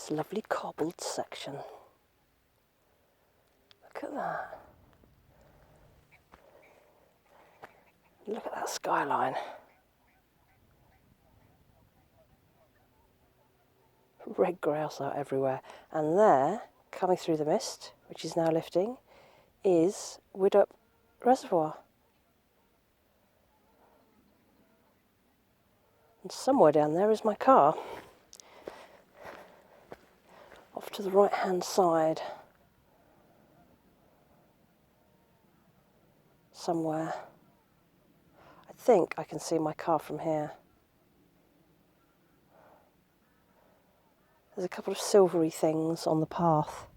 this lovely cobbled section. Look at that. Look at that skyline. Red grouse are everywhere. And there, coming through the mist, which is now lifting, is Widdop Reservoir. And somewhere down there is my car. Off to the right-hand side. Somewhere. I think I can see my car from here. There's a couple of silvery things on the path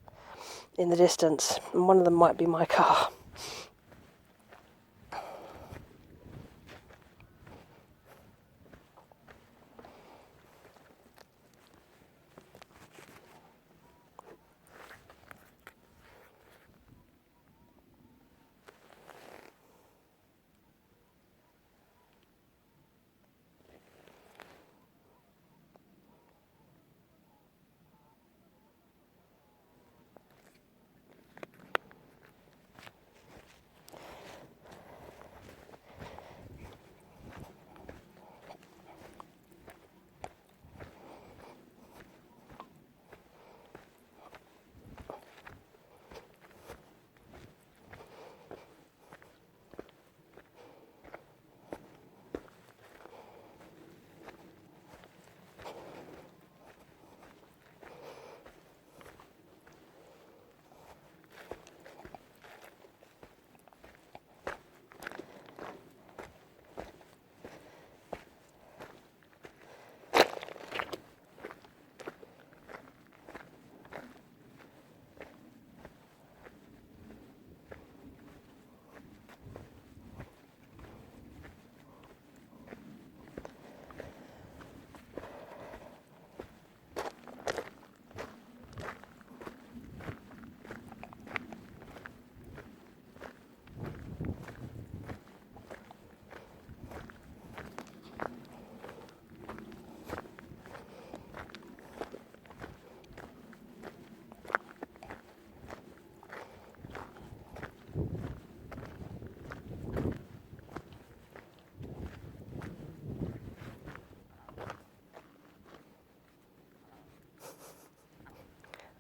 in the distance, and one of them might be my car.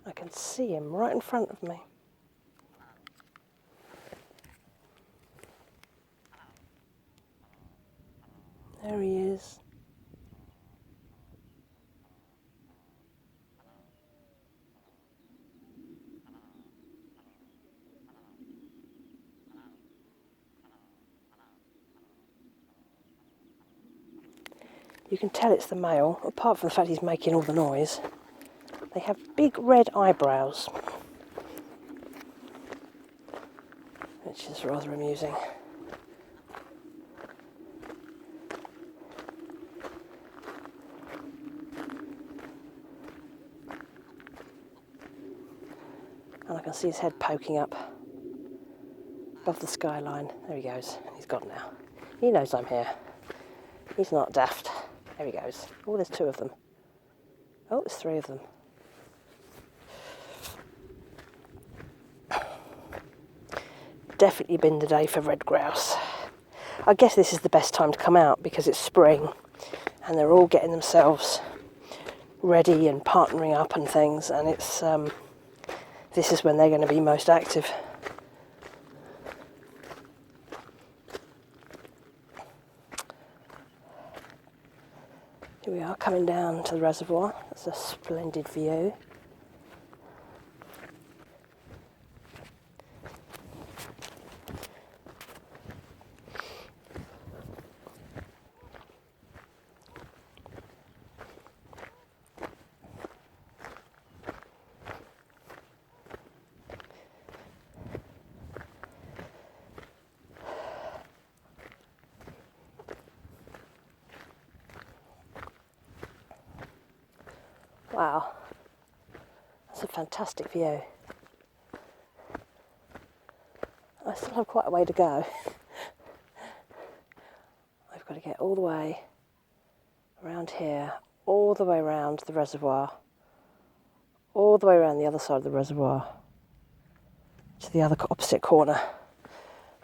I can see him right in front of me. There he is. You can tell it's the male, apart from the fact he's making all the noise. They have big red eyebrows, which is rather amusing. And I can see his head poking up above the skyline. There he goes. He's gone now. He knows I'm here. He's not daft. There he goes. Oh, there's two of them. Oh, there's three of them. Definitely been the day for red grouse. I guess this is the best time to come out because it's spring and they're all getting themselves ready and partnering up and things, and it's this is when they're going to be most active. Here we are coming down to the reservoir. That's a splendid view. Wow, that's a fantastic view. I still have quite a way to go. I've got to get all the way around here, all the way around the reservoir, all the way around the other side of the reservoir to the other opposite corner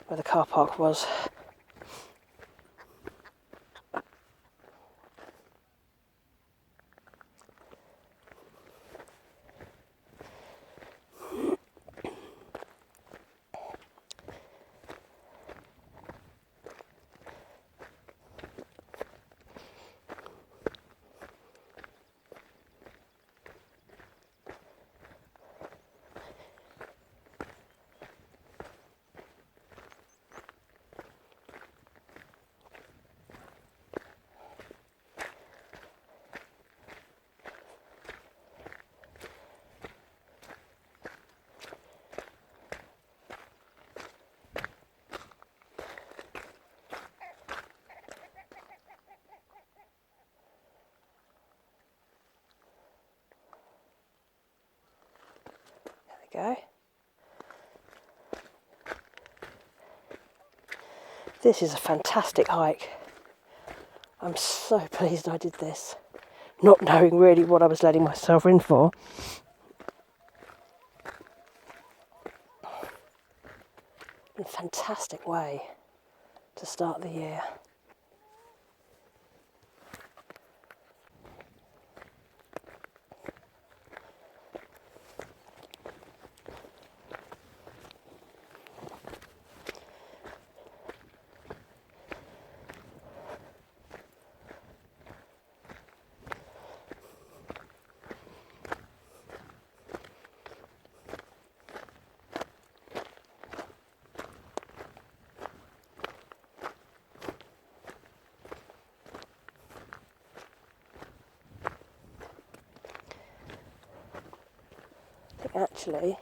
where the car park was. Go. This is a fantastic hike. I'm so pleased I did this, not knowing really what I was letting myself in for. A fantastic way to start the year. Actually,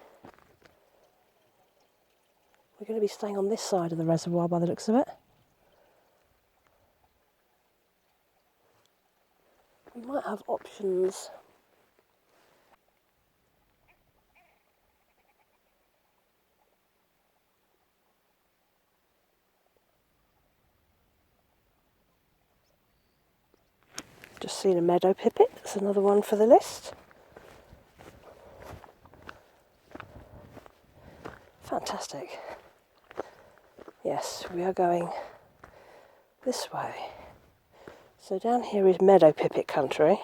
we're going to be staying on this side of the reservoir by the looks of it. We might have options. Just seen a meadow pipit, that's another one for the list. Fantastic. Yes, we are going this way. So down here is meadow pipit country.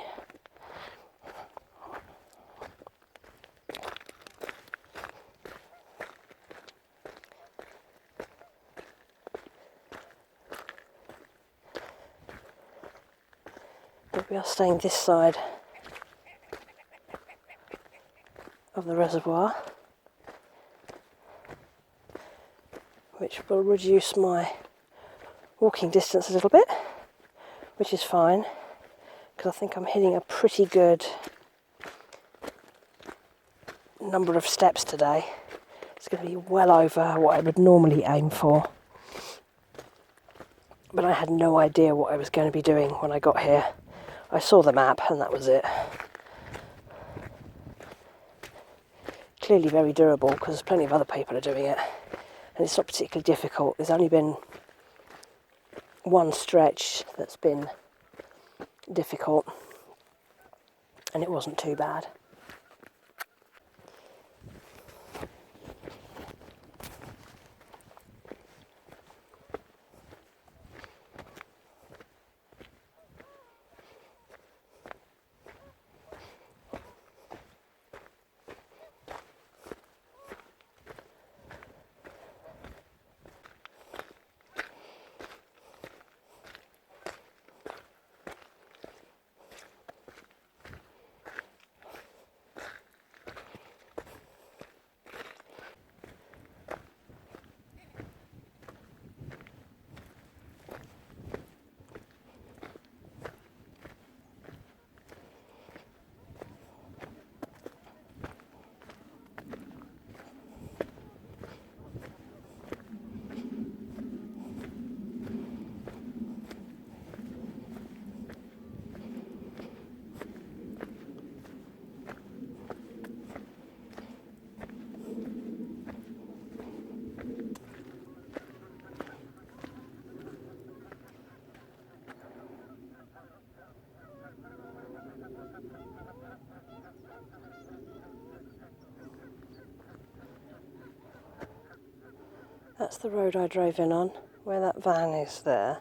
We are staying this side of the reservoir, which will reduce my walking distance a little bit, which is fine, because I think I'm hitting a pretty good number of steps today. It's going to be well over what I would normally aim for. But I had no idea what I was going to be doing when I got here. I saw the map and that was it. Clearly very durable because plenty of other people are doing it. And it's not particularly difficult. There's only been one stretch that's been difficult. And it wasn't too bad. That's the road I drove in on, where that van is there.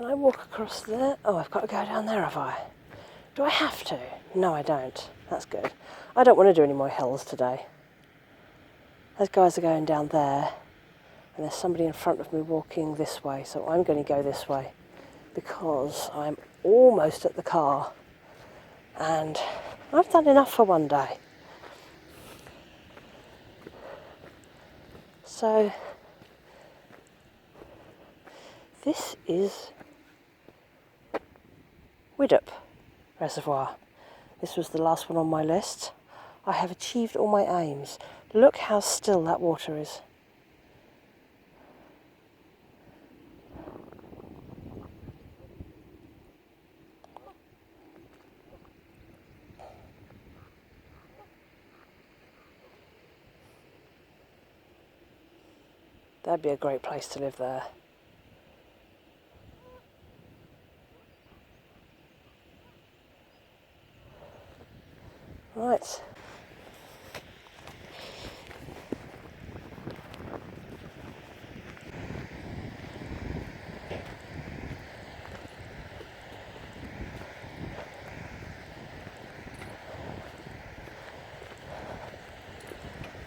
Can I walk across there? Oh, I've got to go down there, have I? Do I have to? No, I don't. That's good. I don't want to do any more hills today. Those guys are going down there, and there's somebody in front of me walking this way, so I'm going to go this way because I'm almost at the car, and I've done enough for one day. So this is Widdop Reservoir. This was the last one on my list. I have achieved all my aims. Look how still that water is. That'd be a great place to live there. Right.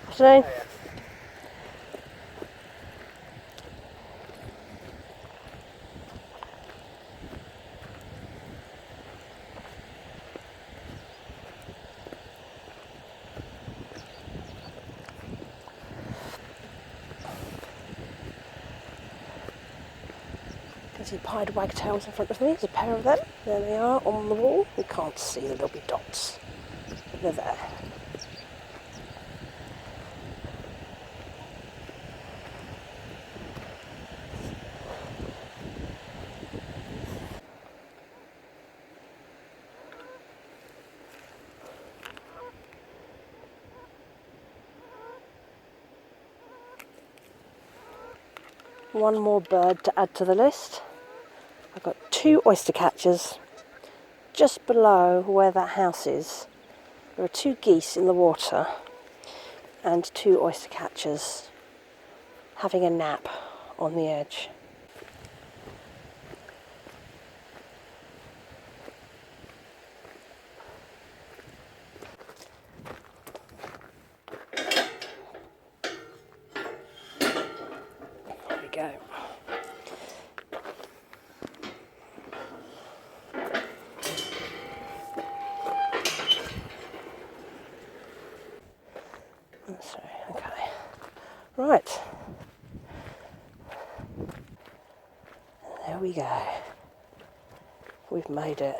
Afternoon. Can see pied wagtails in front of me. There's a pair of them. There they are on the wall. We can't see the little dots. They're there. One more bird to add to the list. I've got 2 oyster catchers just below where that house is. There are 2 geese in the water and 2 oyster catchers having a nap on the edge. There we go. Sorry, okay. Right. There we go. We've made it.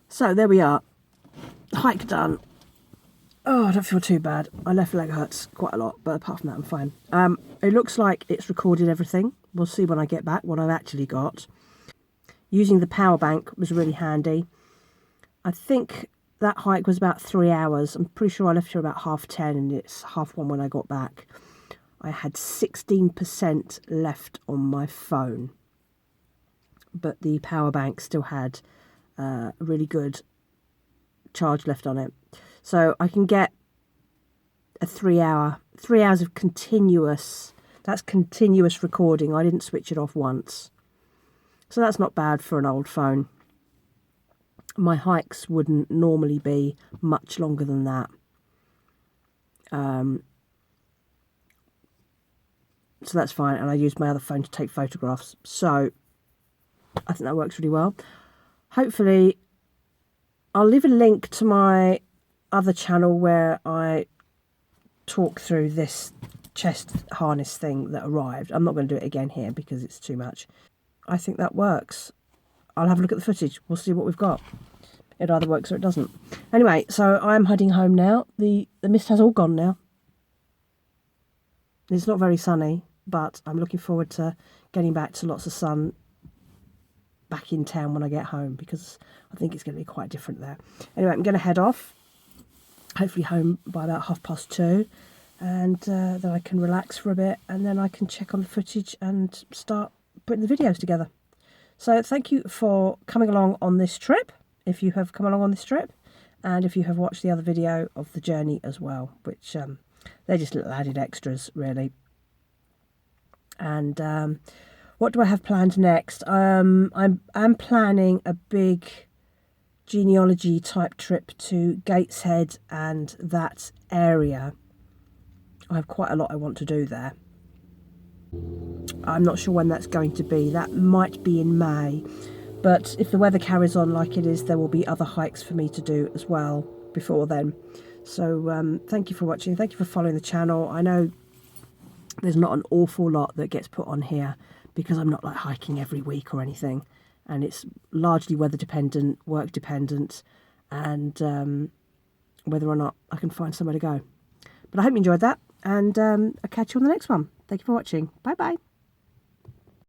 So there we are. Hike done. Oh, I don't feel too bad. My left leg hurts quite a lot, but apart from that, I'm fine. It looks like it's recorded everything. We'll see when I get back what I've actually got. Using the power bank was really handy. I think that hike was about 3 hours. I'm pretty sure I left here about 10:30 and it's 1:30 when I got back. I had 16% left on my phone, but the power bank still had a really good charge left on it. So I can get a 3 hours of continuous, that's continuous recording. I didn't switch it off once. So that's not bad for an old phone. My hikes wouldn't normally be much longer than that. So that's fine. And I used my other phone to take photographs. So I think that works really well. Hopefully, I'll leave a link to my other channel where I talk through this chest harness thing that arrived. I'm not going to do it again here because it's too much. I think that works. I'll have a look at the footage. We'll see what we've got. It either works or it doesn't. Anyway, so I'm heading home now. The mist has all gone now. It's not very sunny, but I'm looking forward to getting back to lots of sun back in town when I get home, because I think it's going to be quite different there. Anyway, I'm going to head off, hopefully home by about 2:30, and then I can relax for a bit, and then I can check on the footage and start putting the videos together. So thank you for coming along on this trip, if you have come along on this trip, and if you have watched the other video of the journey as well, which they're just little added extras really. And What do I have planned next? I'm planning a big genealogy type trip to Gateshead and that area. I have quite a lot I want to do there. I'm not sure when that's going to be. That might be in May. But if the weather carries on like it is, there will be other hikes for me to do as well before then. So thank you for watching. Thank you for following the channel. I know there's not an awful lot that gets put on here because I'm not like hiking every week or anything. And it's largely weather dependent, work dependent, and whether or not I can find somewhere to go. But I hope you enjoyed that, and I'll catch you on the next one. Thank you for watching. Bye bye.